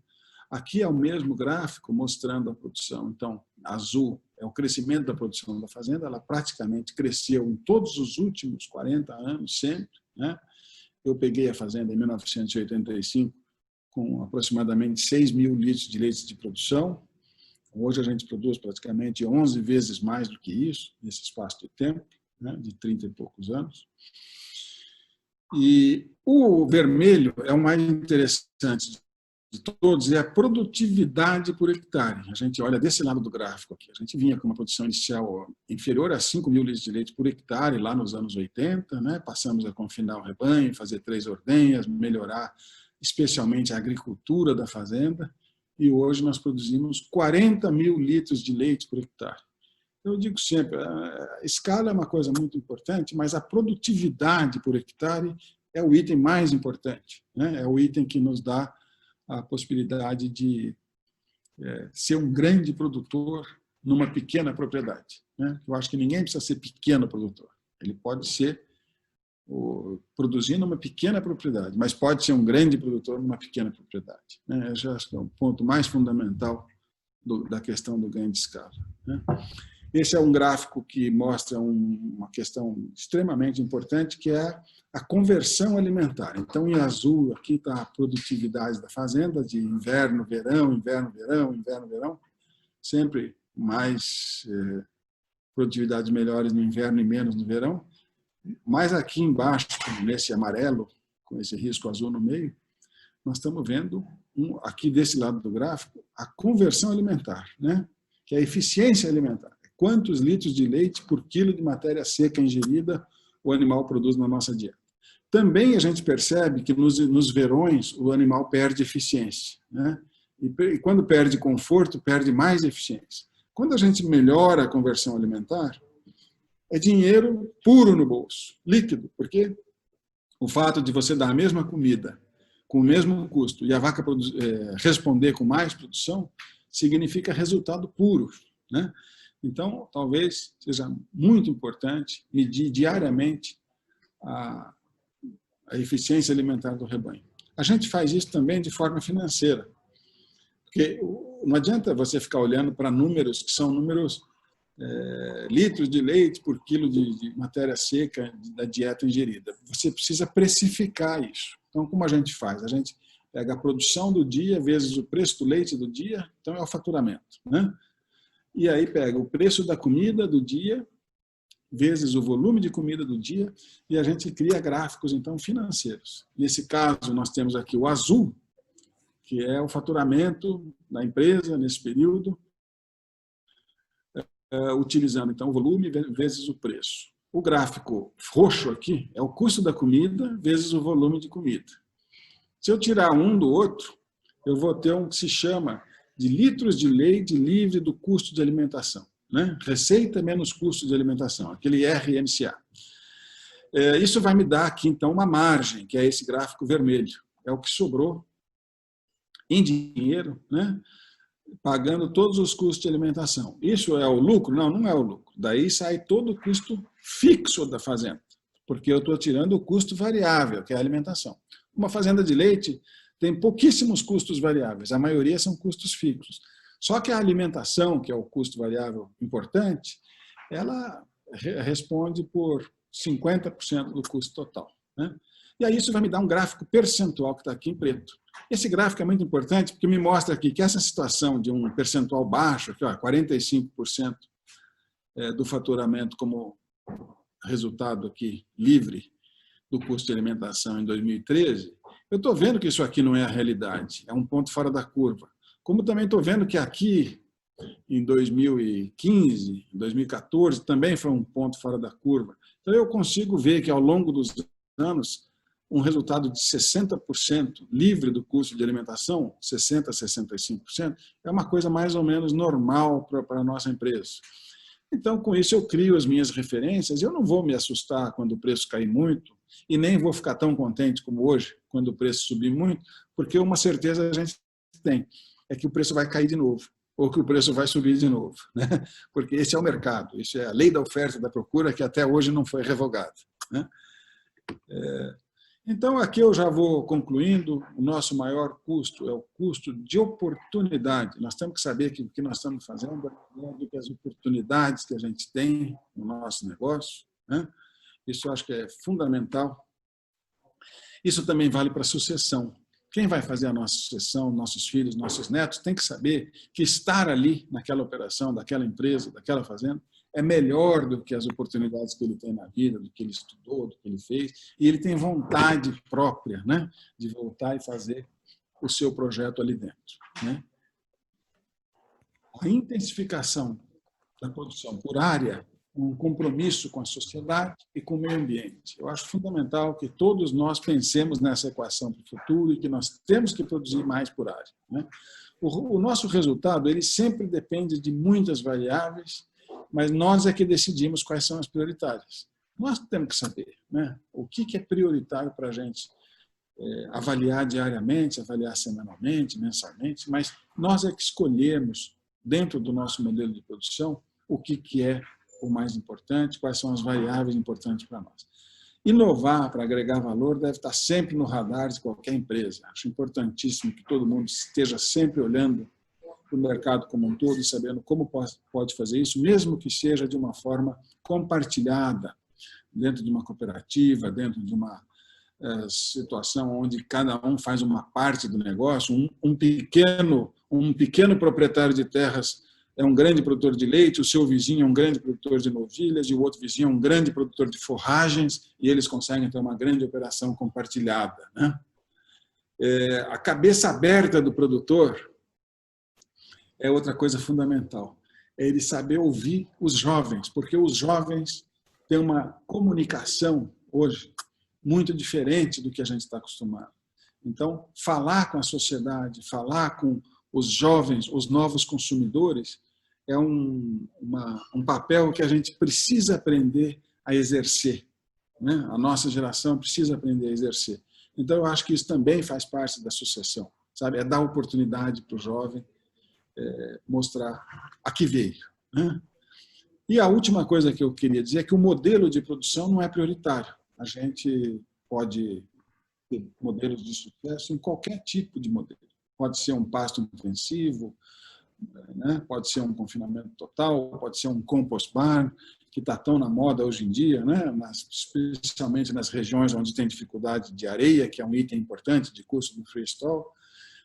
Aqui é o mesmo gráfico mostrando a produção. Então, azul é o crescimento da produção da fazenda, ela praticamente cresceu em todos os últimos 40 anos, sempre. Né? Eu peguei a fazenda em 1985 com aproximadamente 6 mil litros de leite de produção. Hoje a gente produz praticamente 11 vezes mais do que isso, nesse espaço de tempo, né, de 30 e poucos anos. E o vermelho é o mais interessante de todos, é a produtividade por hectare. A gente olha desse lado do gráfico aqui. A gente vinha com uma produção inicial inferior a 5 mil litros de leite por hectare, lá nos anos 80, né? Passamos a confinar o rebanho, fazer 3 ordenhas, melhorar especialmente a agricultura da fazenda, e hoje nós produzimos 40 mil litros de leite por hectare. Eu digo sempre, a escala é uma coisa muito importante, mas a produtividade por hectare é o item mais importante. Né? É o item que nos dá a possibilidade de ser um grande produtor numa pequena propriedade. Né? Eu acho que ninguém precisa ser pequeno produtor. Ele pode ser produzindo uma pequena propriedade, mas pode ser um grande produtor numa pequena propriedade. Né? Eu já acho que é o ponto mais fundamental da questão do ganho de escala. Né? Esse é um gráfico que mostra uma questão extremamente importante, que é a conversão alimentar. Então, em azul, aqui está a produtividade da fazenda, de inverno, verão, inverno, verão, inverno, verão. Sempre mais produtividades melhores no inverno e menos no verão. Mas aqui embaixo, nesse amarelo, com esse risco azul no meio, nós estamos vendo, aqui desse lado do gráfico, a conversão alimentar, né? Que é a eficiência alimentar. Quantos litros de leite por quilo de matéria seca ingerida o animal produz na nossa dieta. Também a gente percebe que nos verões o animal perde eficiência, né? E quando perde conforto, perde mais eficiência. Quando a gente melhora a conversão alimentar, é dinheiro puro no bolso, líquido, porque o fato de você dar a mesma comida com o mesmo custo e a vaca responder com mais produção significa resultado puro, né? Então, talvez seja muito importante medir diariamente a eficiência alimentar do rebanho. A gente faz isso também de forma financeira, porque não adianta você ficar olhando para números que são números litros de leite por quilo de matéria seca da dieta ingerida. Você precisa precificar isso. Então, como a gente faz? A gente pega a produção do dia vezes o preço do leite do dia, então é o faturamento, né? E aí pega o preço da comida do dia vezes o volume de comida do dia e a gente cria gráficos, então, financeiros. Nesse caso, nós temos aqui o azul, que é o faturamento da empresa nesse período, utilizando, então, o volume vezes o preço. O gráfico roxo aqui é o custo da comida vezes o volume de comida. Se eu tirar um do outro, eu vou ter um que se chama de litros de leite livre do custo de alimentação, né? Receita menos custo de alimentação, aquele RMCA. Isso vai me dar aqui, então, uma margem, que é esse gráfico vermelho. É o que sobrou em dinheiro, né? Pagando todos os custos de alimentação. Isso é o lucro? Não, não é o lucro. Daí sai todo o custo fixo da fazenda, porque eu estou tirando o custo variável, que é a alimentação. Uma fazenda de leite tem pouquíssimos custos variáveis, a maioria são custos fixos. Só que a alimentação, que é o custo variável importante, ela responde por 50% do custo total, né? E aí isso vai me dar um gráfico percentual que está aqui em preto. Esse gráfico é muito importante porque me mostra aqui que essa situação de um percentual baixo, aqui, 45% do faturamento como resultado aqui livre do custo de alimentação em 2013, eu estou vendo que isso aqui não é a realidade, é um ponto fora da curva. Como também estou vendo que aqui, em 2015, 2014, também foi um ponto fora da curva. Então, eu consigo ver que, ao longo dos anos, um resultado de 60% livre do custo de alimentação, 60% a 65%, é uma coisa mais ou menos normal para a nossa empresa. Então, com isso, eu crio as minhas referências. Eu não vou me assustar quando o preço cair muito e nem vou ficar tão contente como hoje, quando o preço subir muito, porque uma certeza a gente tem, é que o preço vai cair de novo, ou que o preço vai subir de novo, né? Porque esse é o mercado, isso é a lei da oferta e da procura, que até hoje não foi revogada, né? Então, aqui eu já vou concluindo. O nosso maior custo é o custo de oportunidade. Nós temos que saber que o que nós estamos fazendo é que as oportunidades que a gente tem no nosso negócio, né? Isso eu acho que é fundamental. Isso também vale para a sucessão. Quem vai fazer a nossa sucessão, nossos filhos, nossos netos, tem que saber que estar ali naquela operação, daquela empresa, daquela fazenda, é melhor do que as oportunidades que ele tem na vida, do que ele estudou, do que ele fez, e ele tem vontade própria, né, de voltar e fazer o seu projeto ali dentro, né? A intensificação da produção por área, um compromisso com a sociedade e com o meio ambiente. Eu acho fundamental que todos nós pensemos nessa equação para o futuro e que nós temos que produzir mais por área, né? O nosso resultado ele sempre depende de muitas variáveis, mas nós é que decidimos quais são as prioritárias. Nós temos que saber, né, o que é prioritário para a gente avaliar diariamente, avaliar semanalmente, mensalmente, mas nós é que escolhemos, dentro do nosso modelo de produção, o que é o mais importante, quais são as variáveis importantes para nós. Inovar para agregar valor deve estar sempre no radar de qualquer empresa. Acho importantíssimo que todo mundo esteja sempre olhando para o mercado como um todo e sabendo como pode fazer isso, mesmo que seja de uma forma compartilhada, dentro de uma cooperativa, dentro de uma situação onde cada um faz uma parte do negócio. Um pequeno proprietário de terras é um grande produtor de leite, o seu vizinho é um grande produtor de novilhas e o outro vizinho é um grande produtor de forragens e eles conseguem ter uma grande operação compartilhada, né? A cabeça aberta do produtor é outra coisa fundamental. É ele saber ouvir os jovens, porque os jovens têm uma comunicação hoje muito diferente do que a gente está acostumado. Então, falar com a sociedade, falar com os jovens, os novos consumidores, é um papel que a gente precisa aprender a exercer, né? A nossa geração precisa aprender a exercer. Então, eu acho que isso também faz parte da sucessão, sabe? É dar oportunidade para o jovem mostrar a que veio, né? E a última coisa que eu queria dizer é que o modelo de produção não é prioritário. A gente pode ter modelos de sucesso em qualquer tipo de modelo. Pode ser um pasto intensivo, né? Pode ser um confinamento total, pode ser um compost barn, que está tão na moda hoje em dia, né? Especialmente nas regiões onde tem dificuldade de areia, que é um item importante de custo do freestall.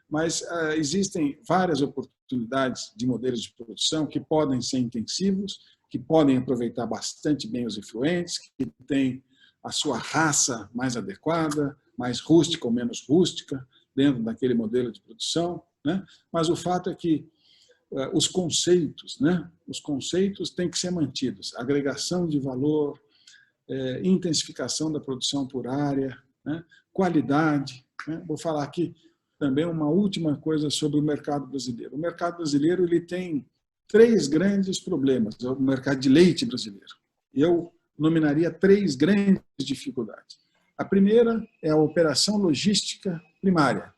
Mas existem várias oportunidades de modelos de produção que podem ser intensivos, que podem aproveitar bastante bem os efluentes, que têm a sua raça mais adequada, mais rústica ou menos rústica, dentro daquele modelo de produção, né? Mas o fato é que os conceitos, né? Os conceitos têm que ser mantidos. Agregação de valor, intensificação da produção por área, né? Qualidade, né? Vou falar aqui também uma última coisa sobre o mercado brasileiro. O mercado brasileiro ele tem 3 grandes problemas, o mercado de leite brasileiro. Eu nominaria 3 grandes dificuldades. A primeira é a operação logística primária.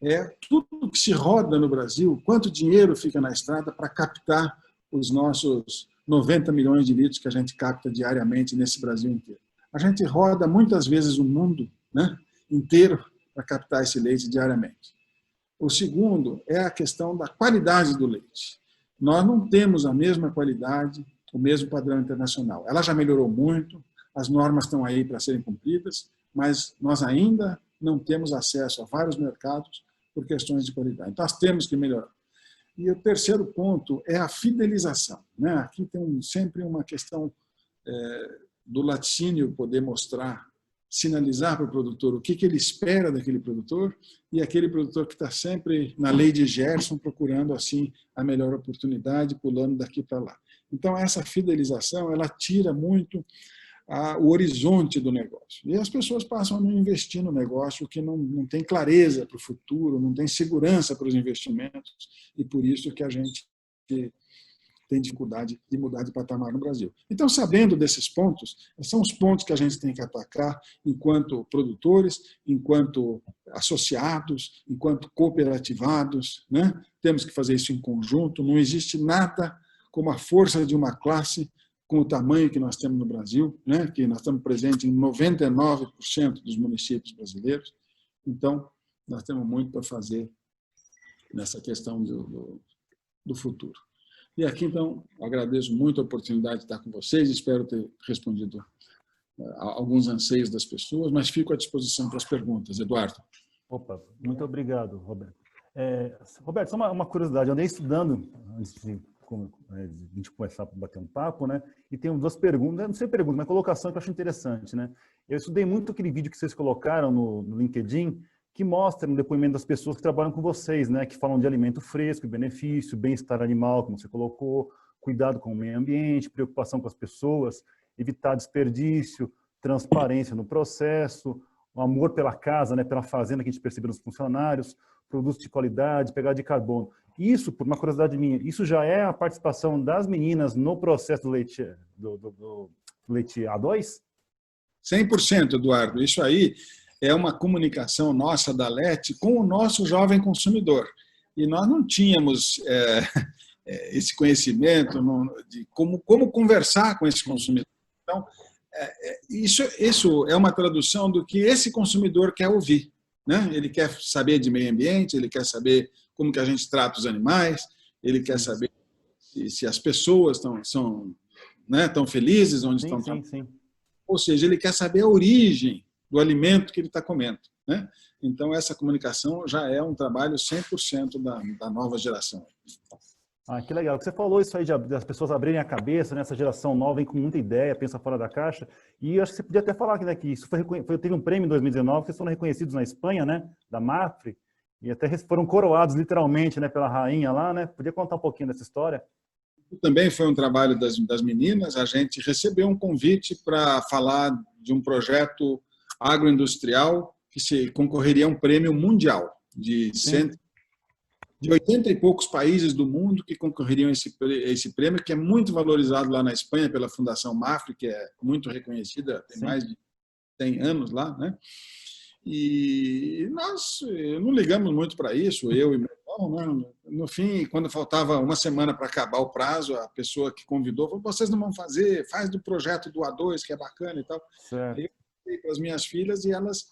É tudo que se roda no Brasil, quanto dinheiro fica na estrada para captar os nossos 90 milhões de litros que a gente capta diariamente nesse Brasil inteiro. A gente roda muitas vezes o mundo, né, inteiro para captar esse leite diariamente. O segundo é a questão da qualidade do leite. Nós não temos a mesma qualidade, o mesmo padrão internacional. Ela já melhorou muito, as normas estão aí para serem cumpridas, mas nós ainda não temos acesso a vários mercados por questões de qualidade. Então, nós temos que melhorar. E o terceiro ponto é a fidelização, né? Aqui tem sempre uma questão do laticínio poder mostrar, sinalizar para o produtor o que ele espera daquele produtor e aquele produtor que está sempre na lei de Gerson procurando assim a melhor oportunidade, pulando daqui para lá. Então, essa fidelização ela tira muito o horizonte do negócio. E as pessoas passam a não investir no negócio que não tem clareza para o futuro, não tem segurança para os investimentos, e por isso que a gente tem dificuldade de mudar de patamar no Brasil. Então, sabendo desses pontos, são os pontos que a gente tem que atacar enquanto produtores, enquanto associados, enquanto cooperativados, né? Temos que fazer isso em conjunto, não existe nada como a força de uma classe com o tamanho que nós temos no Brasil, né? Que nós estamos presentes em 99% dos municípios brasileiros. Então, nós temos muito para fazer nessa questão do futuro. E aqui, então, agradeço muito a oportunidade de estar com vocês, espero ter respondido a alguns anseios das pessoas, mas fico à disposição para as perguntas. Eduardo. Opa, muito obrigado, Roberto. Roberto, só uma curiosidade, eu andei estudando antes de a gente começar a bater um papo, né? E tem 2 perguntas, não sei pergunta, mas colocação que eu acho interessante, né? Eu estudei muito aquele vídeo que vocês colocaram no LinkedIn, que mostra um depoimento das pessoas que trabalham com vocês, né? Que falam de alimento fresco, benefício, bem-estar animal, como você colocou, cuidado com o meio ambiente, preocupação com as pessoas, evitar desperdício, transparência no processo, o amor pela casa, né? Pela fazenda que a gente percebe nos funcionários, produtos de qualidade, pegada de carbono. Isso, por uma curiosidade minha, isso já é a participação das meninas no processo do leite, do leite A2? 100%, Eduardo. Isso aí é uma comunicação nossa da LET com o nosso jovem consumidor. E nós não tínhamos esse conhecimento de como conversar com esse consumidor. Então, isso é uma tradução do que esse consumidor quer ouvir, né? Ele quer saber de meio ambiente, ele quer saber como que a gente trata os animais, ele quer saber se as pessoas estão felizes onde estão. Sim. Ou seja, ele quer saber a origem do alimento que ele está comendo, né? Então, essa comunicação já é um trabalho 100% da nova geração. Que legal. Você falou isso aí das pessoas abrirem a cabeça, né? Essa geração nova vem com muita ideia, pensa fora da caixa. E eu acho que você podia até falar aqui, né, que isso teve um prêmio em 2019, vocês foram reconhecidos na Espanha, né? Da MAPFRE, e até foram coroados literalmente, né, pela rainha lá, né? Podia contar um pouquinho dessa história? Também foi um trabalho das meninas. A gente recebeu um convite para falar de um projeto agroindustrial que concorreria a um prêmio mundial de 80 e poucos países do mundo que concorreriam a esse prêmio, que é muito valorizado lá na Espanha pela Fundação MAFRE, que é muito reconhecida, tem mais de 100 anos lá, né? E nós não ligamos muito para isso, eu e meu irmão, né? No fim, quando faltava uma semana para acabar o prazo, a pessoa que convidou falou: vocês não vão fazer, faz do projeto do A2, que é bacana e tal. Aí eu falei com as minhas filhas e elas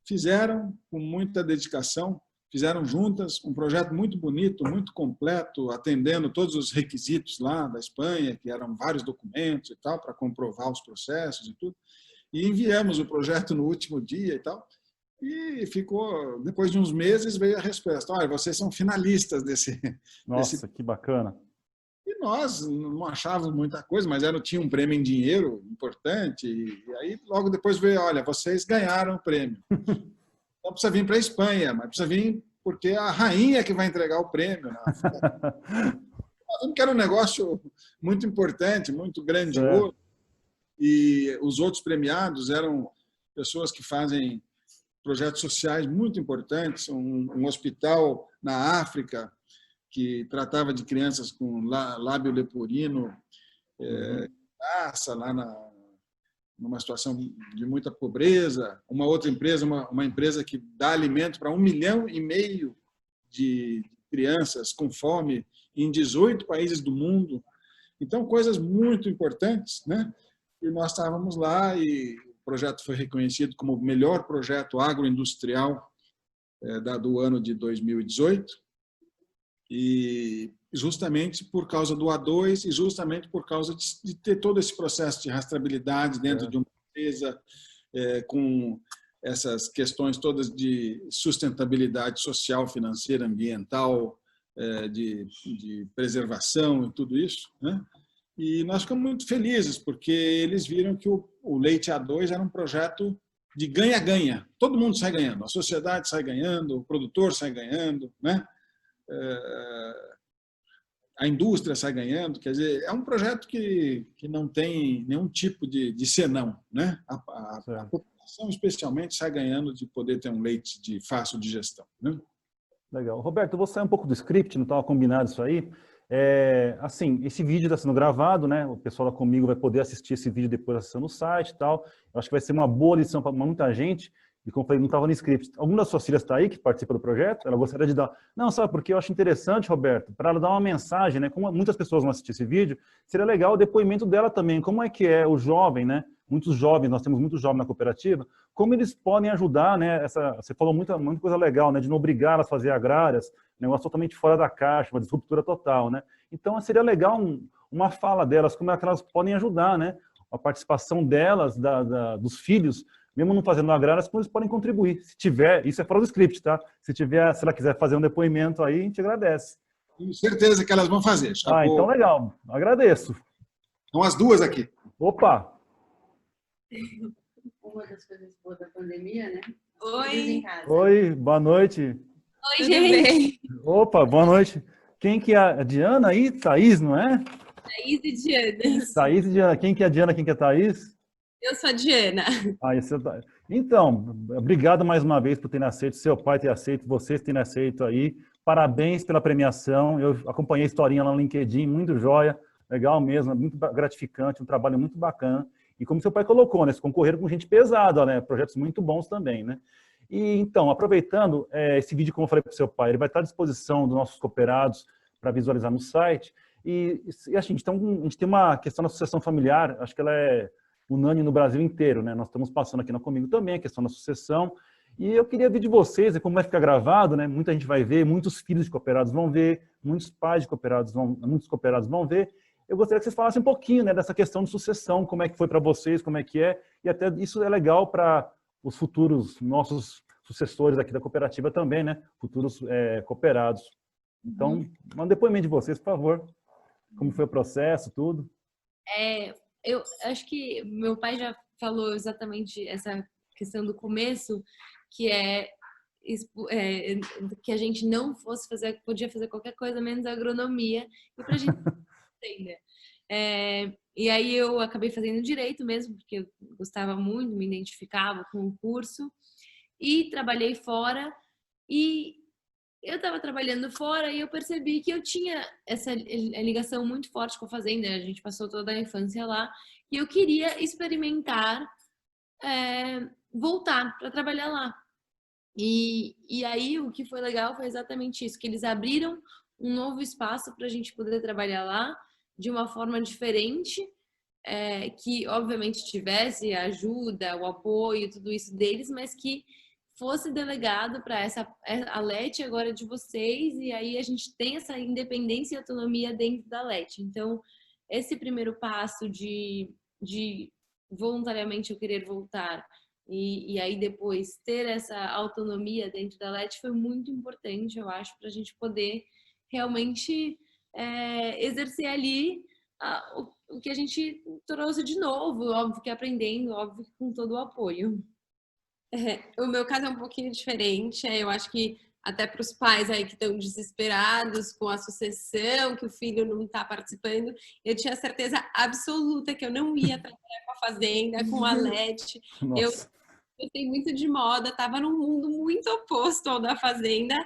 fizeram com muita dedicação, fizeram juntas um projeto muito bonito, muito completo, atendendo todos os requisitos lá da Espanha, que eram vários documentos e tal, para comprovar os processos e tudo. E enviamos o projeto no último dia e tal. E ficou, depois de uns meses, veio a resposta: olha, vocês são finalistas desse... Nossa, que bacana. E nós não achávamos muita coisa, mas tinha um prêmio em dinheiro importante. E aí, logo depois veio: olha, vocês ganharam o prêmio. Então precisa vir para a Espanha, mas precisa vir porque a rainha que vai entregar o prêmio. Que era um negócio muito importante, muito grandioso. E os outros premiados eram pessoas que fazem projetos sociais muito importantes, um hospital na África que tratava de crianças com lábio leporino, lá numa situação de muita pobreza, uma outra empresa, uma empresa que dá alimento para 1,5 milhão de crianças com fome em 18 países do mundo. Então, coisas muito importantes, né? E nós estávamos lá e o projeto foi reconhecido como o melhor projeto agroindustrial do ano de 2018, e justamente por causa do A2 e justamente por causa de ter todo esse processo de rastreabilidade dentro de uma empresa, com essas questões todas de sustentabilidade social, financeira, ambiental, de preservação e tudo isso, né? E nós ficamos muito felizes, porque eles viram que o Leite A2 era um projeto de ganha-ganha. Todo mundo sai ganhando, a sociedade sai ganhando, o produtor sai ganhando, né? A indústria sai ganhando. Quer dizer, é um projeto que não tem nenhum tipo de senão, né? A população, especialmente, sai ganhando de poder ter um leite de fácil digestão, né? Legal. Roberto, eu vou sair um pouco do script, não estava combinado isso aí. Assim, esse vídeo está sendo gravado, né? O pessoal lá comigo vai poder assistir esse vídeo depois acessando o site e tal. Eu acho que vai ser uma boa lição para muita gente. E como eu falei, não estava no script. Alguma das suas filhas está aí, que participa do projeto? Ela gostaria de dar... Não, sabe, porque eu acho interessante, Roberto, para ela dar uma mensagem, né? Como muitas pessoas vão assistir esse vídeo, seria legal o depoimento dela também. Como é que é o jovem, né? Muitos jovens, nós temos muitos jovens na cooperativa, como eles podem ajudar, né? Você falou muita coisa legal, né? De não obrigar elas a fazer agrárias, negócio totalmente fora da caixa, uma disruptura total, né? Então, seria legal uma fala delas, como é que elas podem ajudar, né? A participação delas, dos filhos, mesmo não fazendo agrárias, como eles podem contribuir. Se tiver, isso é fora do script, tá? Se ela quiser fazer um depoimento aí, a gente agradece. Tenho certeza que elas vão fazer. Então legal. Agradeço. São as duas aqui. Opa! Uma das coisas boas da pandemia, né? Oi. Oi, boa noite. Oi, gente. Opa, boa noite. Quem que é a Diana aí? Thaís, não é? Thaís e Diana. Thaís e Diana. Quem que é a Diana, quem que é a Thaís? Eu sou a Diana. Então, obrigado mais uma vez por terem aceito, seu pai ter aceito, vocês terem aceito aí. Parabéns pela premiação. Eu acompanhei a historinha lá no LinkedIn, muito joia, legal mesmo, muito gratificante, um trabalho muito bacana. E como seu pai colocou, né, vocês concorreram com gente pesada, né, projetos muito bons também, né. E então, aproveitando, esse vídeo, como eu falei para o seu pai, ele vai estar à disposição dos nossos cooperados para visualizar no site. E assim, a gente tem uma questão da sucessão familiar, acho que ela é unânime no Brasil inteiro, né? Nós estamos passando aqui na Comigo também, a questão da sucessão. E eu queria ver de vocês, como vai ficar gravado, né? Muita gente vai ver, muitos filhos de cooperados vão ver, muitos pais de cooperados muitos cooperados vão ver. Eu gostaria que vocês falassem um pouquinho, né, dessa questão de sucessão, como é que foi para vocês, como é que é, e até isso é legal para os futuros nossos sucessores aqui da cooperativa também, né? Futuros cooperados. Então, um depoimento de vocês, por favor. Como foi o processo, tudo? Eu acho que meu pai já falou exatamente essa questão do começo, que que a gente não podia fazer qualquer coisa menos agronomia, e para a gente entender. E aí eu acabei fazendo direito mesmo, porque eu gostava muito, me identificava com o curso. E trabalhei fora. E eu estava trabalhando fora e eu percebi que eu tinha essa ligação muito forte com a fazenda. A gente passou toda a infância lá. E eu queria experimentar voltar para trabalhar lá. E aí o que foi legal foi exatamente isso, que eles abriram um novo espaço para a gente poder trabalhar lá de uma forma diferente, que obviamente tivesse a ajuda, o apoio, tudo isso deles, mas que fosse delegado para a LET agora de vocês, e aí a gente tem essa independência e autonomia dentro da LET. Então, esse primeiro passo de voluntariamente eu querer voltar e aí depois ter essa autonomia dentro da LET foi muito importante, eu acho, para a gente poder realmente exercer ali o que a gente trouxe de novo, óbvio que aprendendo, óbvio que com todo o apoio. O meu caso é um pouquinho diferente. Eu acho que até para os pais aí que estão desesperados com a sucessão, que o filho não está participando, eu tinha certeza absoluta que eu não ia trabalhar com a fazenda, com a LET. Eu gostei muito de moda, estava num mundo muito oposto ao da fazenda,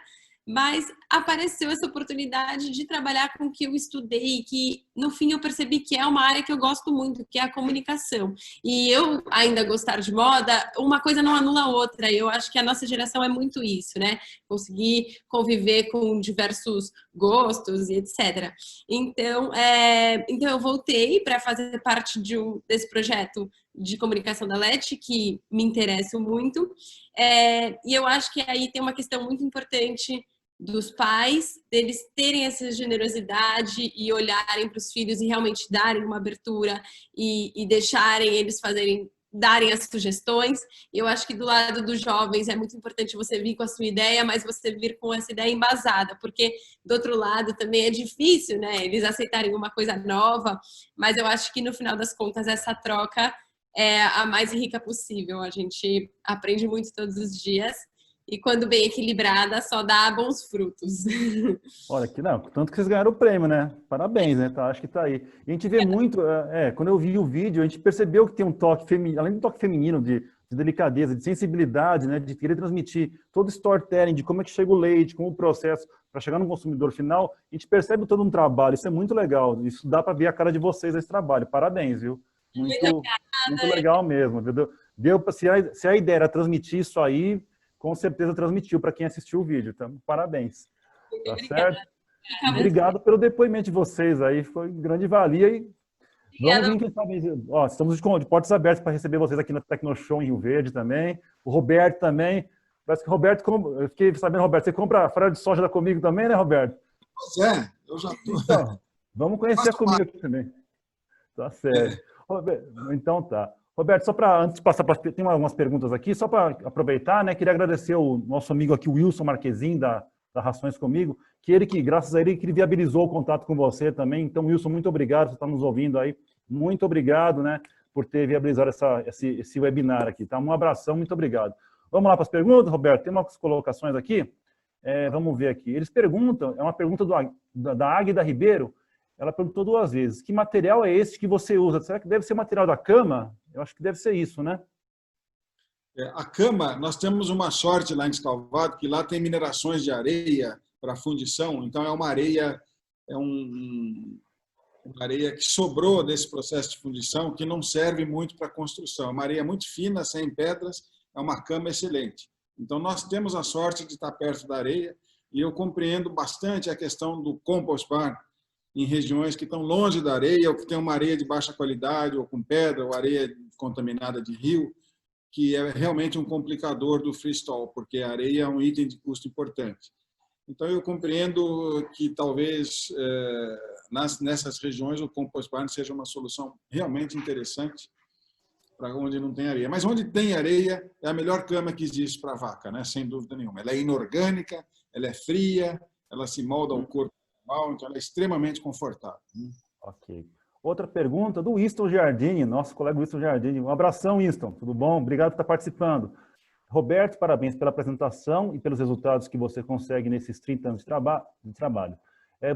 mas apareceu essa oportunidade de trabalhar com o que eu estudei, que no fim eu percebi que é uma área que eu gosto muito, que é a comunicação. E eu ainda gostar de moda, uma coisa não anula a outra. Eu acho que a nossa geração é muito isso, né? Conseguir conviver com diversos gostos e etc. Então eu voltei para fazer parte desse projeto de comunicação da LET, que me interessa muito. E eu acho que aí tem uma questão muito importante dos pais, deles terem essa generosidade e olharem para os filhos e realmente darem uma abertura e deixarem eles darem as sugestões. Eu acho que do lado dos jovens é muito importante você vir com a sua ideia, mas você vir com essa ideia embasada, porque do outro lado também é difícil, né? Eles aceitarem uma coisa nova, mas eu acho que no final das contas essa troca é a mais rica possível. A gente aprende muito todos os dias. E quando bem equilibrada, só dá bons frutos. Olha, que não, tanto que vocês ganharam o prêmio, né? Parabéns, né? Tá, acho que tá aí. E a gente vê muito, quando eu vi o vídeo, a gente percebeu que tem um toque feminino, além do toque feminino, de delicadeza, de sensibilidade, né? De querer transmitir todo o storytelling, de como é que chega o leite, como o processo para chegar no consumidor final. A gente percebe todo um trabalho, isso é muito legal. Isso dá para ver a cara de vocês nesse trabalho. Parabéns, viu? Muito legal mesmo. Se a ideia era transmitir isso aí, com certeza transmitiu para quem assistiu o vídeo. Então, parabéns. Tá certo? Obrigado pelo depoimento de vocês aí. Foi grande valia. E vamos vir, quem sabe, estamos de portas abertas para receber vocês aqui na Tecnoshow em Rio Verde também. O Roberto também. Parece que o Roberto, eu fiquei sabendo, Roberto, você compra farelo de soja da Comigo também, né, Roberto? Pois é, eu já estou. Então, vamos conhecer a Comigo aqui também. Tá certo. Então tá. Roberto, só para, antes de passar para... Tem algumas perguntas aqui, só para aproveitar, né? Queria agradecer o nosso amigo aqui, o Wilson Marquezin, da Rações Comigo, graças a ele, que ele viabilizou o contato com você também. Então, Wilson, muito obrigado, você está nos ouvindo aí. Muito obrigado, né, por ter viabilizado esse webinar aqui, tá? Um abração, muito obrigado. Vamos lá para as perguntas, Roberto? Tem umas colocações aqui? Vamos ver aqui. Eles perguntam, é uma pergunta da Águida Ribeiro. Ela perguntou 2 vezes, que material é esse que você usa? Será que deve ser material da cama? Eu acho que deve ser isso, né? A cama, nós temos uma sorte lá em Escalvado, que lá tem minerações de areia para fundição, então é uma areia, uma areia que sobrou desse processo de fundição, que não serve muito para construção. É uma areia muito fina, sem pedras, é uma cama excelente. Então nós temos a sorte de estar perto da areia, e eu compreendo bastante a questão do compost barn, em regiões que estão longe da areia, ou que tem uma areia de baixa qualidade, ou com pedra, ou areia contaminada de rio, que é realmente um complicador do freestall, porque a areia é um item de custo importante. Então, eu compreendo que talvez nessas regiões o compost barn seja uma solução realmente interessante para onde não tem areia. Mas onde tem areia, é a melhor cama que existe para a vaca, né? Sem dúvida nenhuma. Ela é inorgânica, ela é fria, ela se molda ao corpo, então ela é extremamente confortável. Ok. Outra pergunta do Winston Giardini, nosso colega Winston Giardini. Um abração, Winston. Tudo bom? Obrigado por estar participando. Roberto, parabéns pela apresentação e pelos resultados que você consegue nesses 30 anos de trabalho.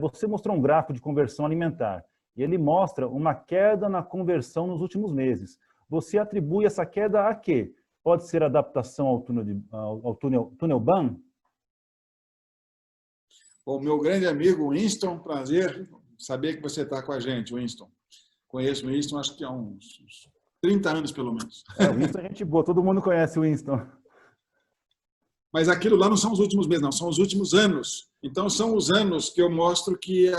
Você mostrou um gráfico de conversão alimentar e ele mostra uma queda na conversão nos últimos meses. Você atribui essa queda a quê? Pode ser adaptação ao túnel BAN? O meu grande amigo Winston, prazer saber que você está com a gente, Winston. Conheço o Winston, acho que há uns 30 anos, pelo menos. O Winston é gente boa, todo mundo conhece o Winston. Mas aquilo lá não são os últimos meses, não, são os últimos anos. Então, são os anos que eu mostro que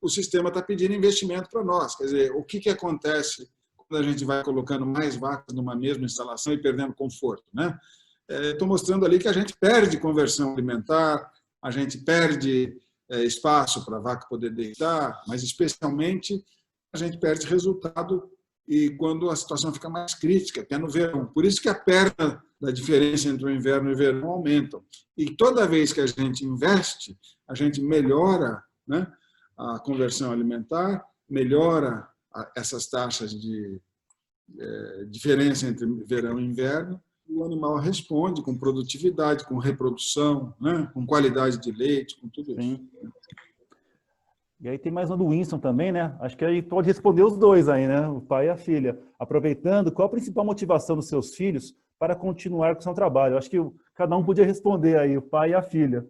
o sistema está pedindo investimento para nós. Quer dizer, o que acontece quando a gente vai colocando mais vacas numa mesma instalação e perdendo conforto, né? Estou mostrando ali que a gente perde conversão alimentar, a gente perde espaço para a vaca poder deitar, mas especialmente a gente perde resultado e quando a situação fica mais crítica, que é no verão. Por isso que a perna da diferença entre o inverno e o verão aumentam. E toda vez que a gente investe, a gente melhora, né, a conversão alimentar, melhora essas taxas de diferença entre verão e inverno, e o animal responde com produtividade, com reprodução, né, com qualidade de leite, com tudo isso. Sim. E aí tem mais uma do Winston também, né? Acho que aí pode responder os dois aí, né? O pai e a filha. Aproveitando, qual a principal motivação dos seus filhos para continuar com o seu trabalho? Acho que cada um podia responder aí, o pai e a filha.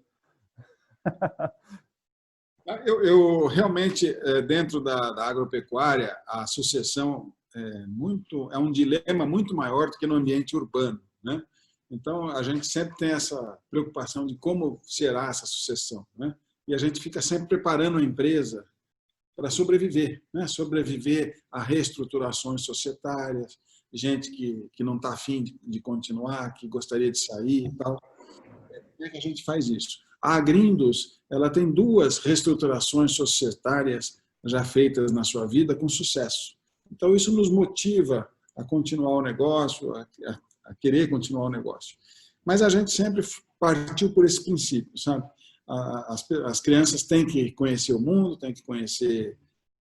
Eu realmente, dentro da agropecuária, a sucessão é um dilema muito maior do que no ambiente urbano, né? Então, a gente sempre tem essa preocupação de como será essa sucessão, né? E a gente fica sempre preparando a empresa para sobreviver, né? Sobreviver a reestruturações societárias, gente que não está afim de continuar, que gostaria de sair e tal. Como é que a gente faz isso? A Agrindos, ela tem 2 reestruturações societárias já feitas na sua vida com sucesso. Então, isso nos motiva a continuar o negócio, a querer continuar o negócio. Mas a gente sempre partiu por esse princípio, sabe? As crianças têm que conhecer o mundo, têm que conhecer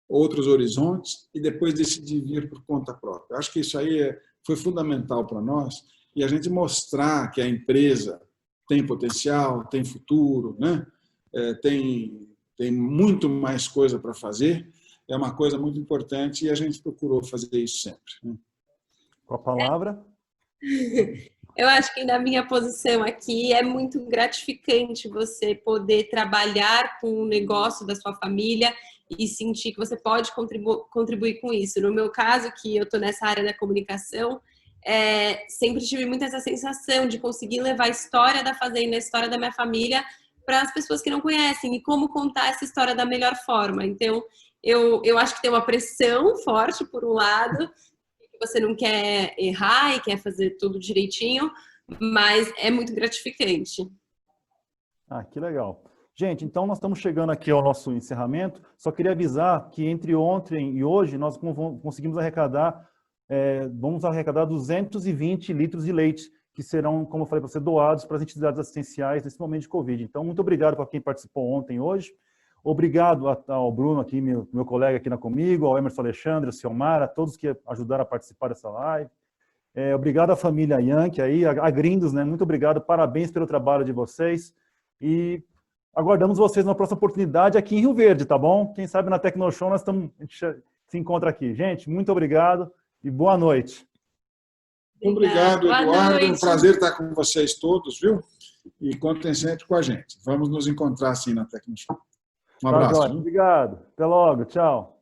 outros horizontes e depois decidir vir por conta própria. Eu acho que isso aí foi fundamental para nós e a gente mostrar que a empresa tem potencial, tem futuro, né? Tem muito mais coisa para fazer, é uma coisa muito importante e a gente procurou fazer isso sempre, né? Com a palavra? Eu acho que na minha posição aqui é muito gratificante você poder trabalhar com o negócio da sua família e sentir que você pode contribuir com isso. No meu caso, que eu estou nessa área da comunicação, sempre tive muito essa sensação de conseguir levar a história da fazenda, a história da minha família para as pessoas que não conhecem e como contar essa história da melhor forma. Então, eu acho que tem uma pressão forte, por um lado, você não quer errar e quer fazer tudo direitinho, mas é muito gratificante. Ah, que legal. Gente, então nós estamos chegando aqui ao nosso encerramento. Só queria avisar que entre ontem e hoje nós conseguimos arrecadar, vamos arrecadar 220 litros de leite, que serão, como eu falei para você, doados para as entidades assistenciais nesse momento de Covid. Então, muito obrigado para quem participou ontem e hoje. Obrigado ao Bruno, aqui, meu colega aqui comigo, ao Emerson Alexandre, ao Ciomar, a todos que ajudaram a participar dessa live. Obrigado à família Yankee, aí, a Grindos, né? Muito obrigado, parabéns pelo trabalho de vocês. E aguardamos vocês na próxima oportunidade aqui em Rio Verde, tá bom? Quem sabe na Tecnoshow a gente se encontra aqui. Gente, muito obrigado e boa noite. Obrigado, Eduardo. É um prazer estar com vocês todos, viu? E contem sempre com a gente. Vamos nos encontrar, sim, na Tecnoshow. Um abraço. Obrigado. Até logo. Tchau.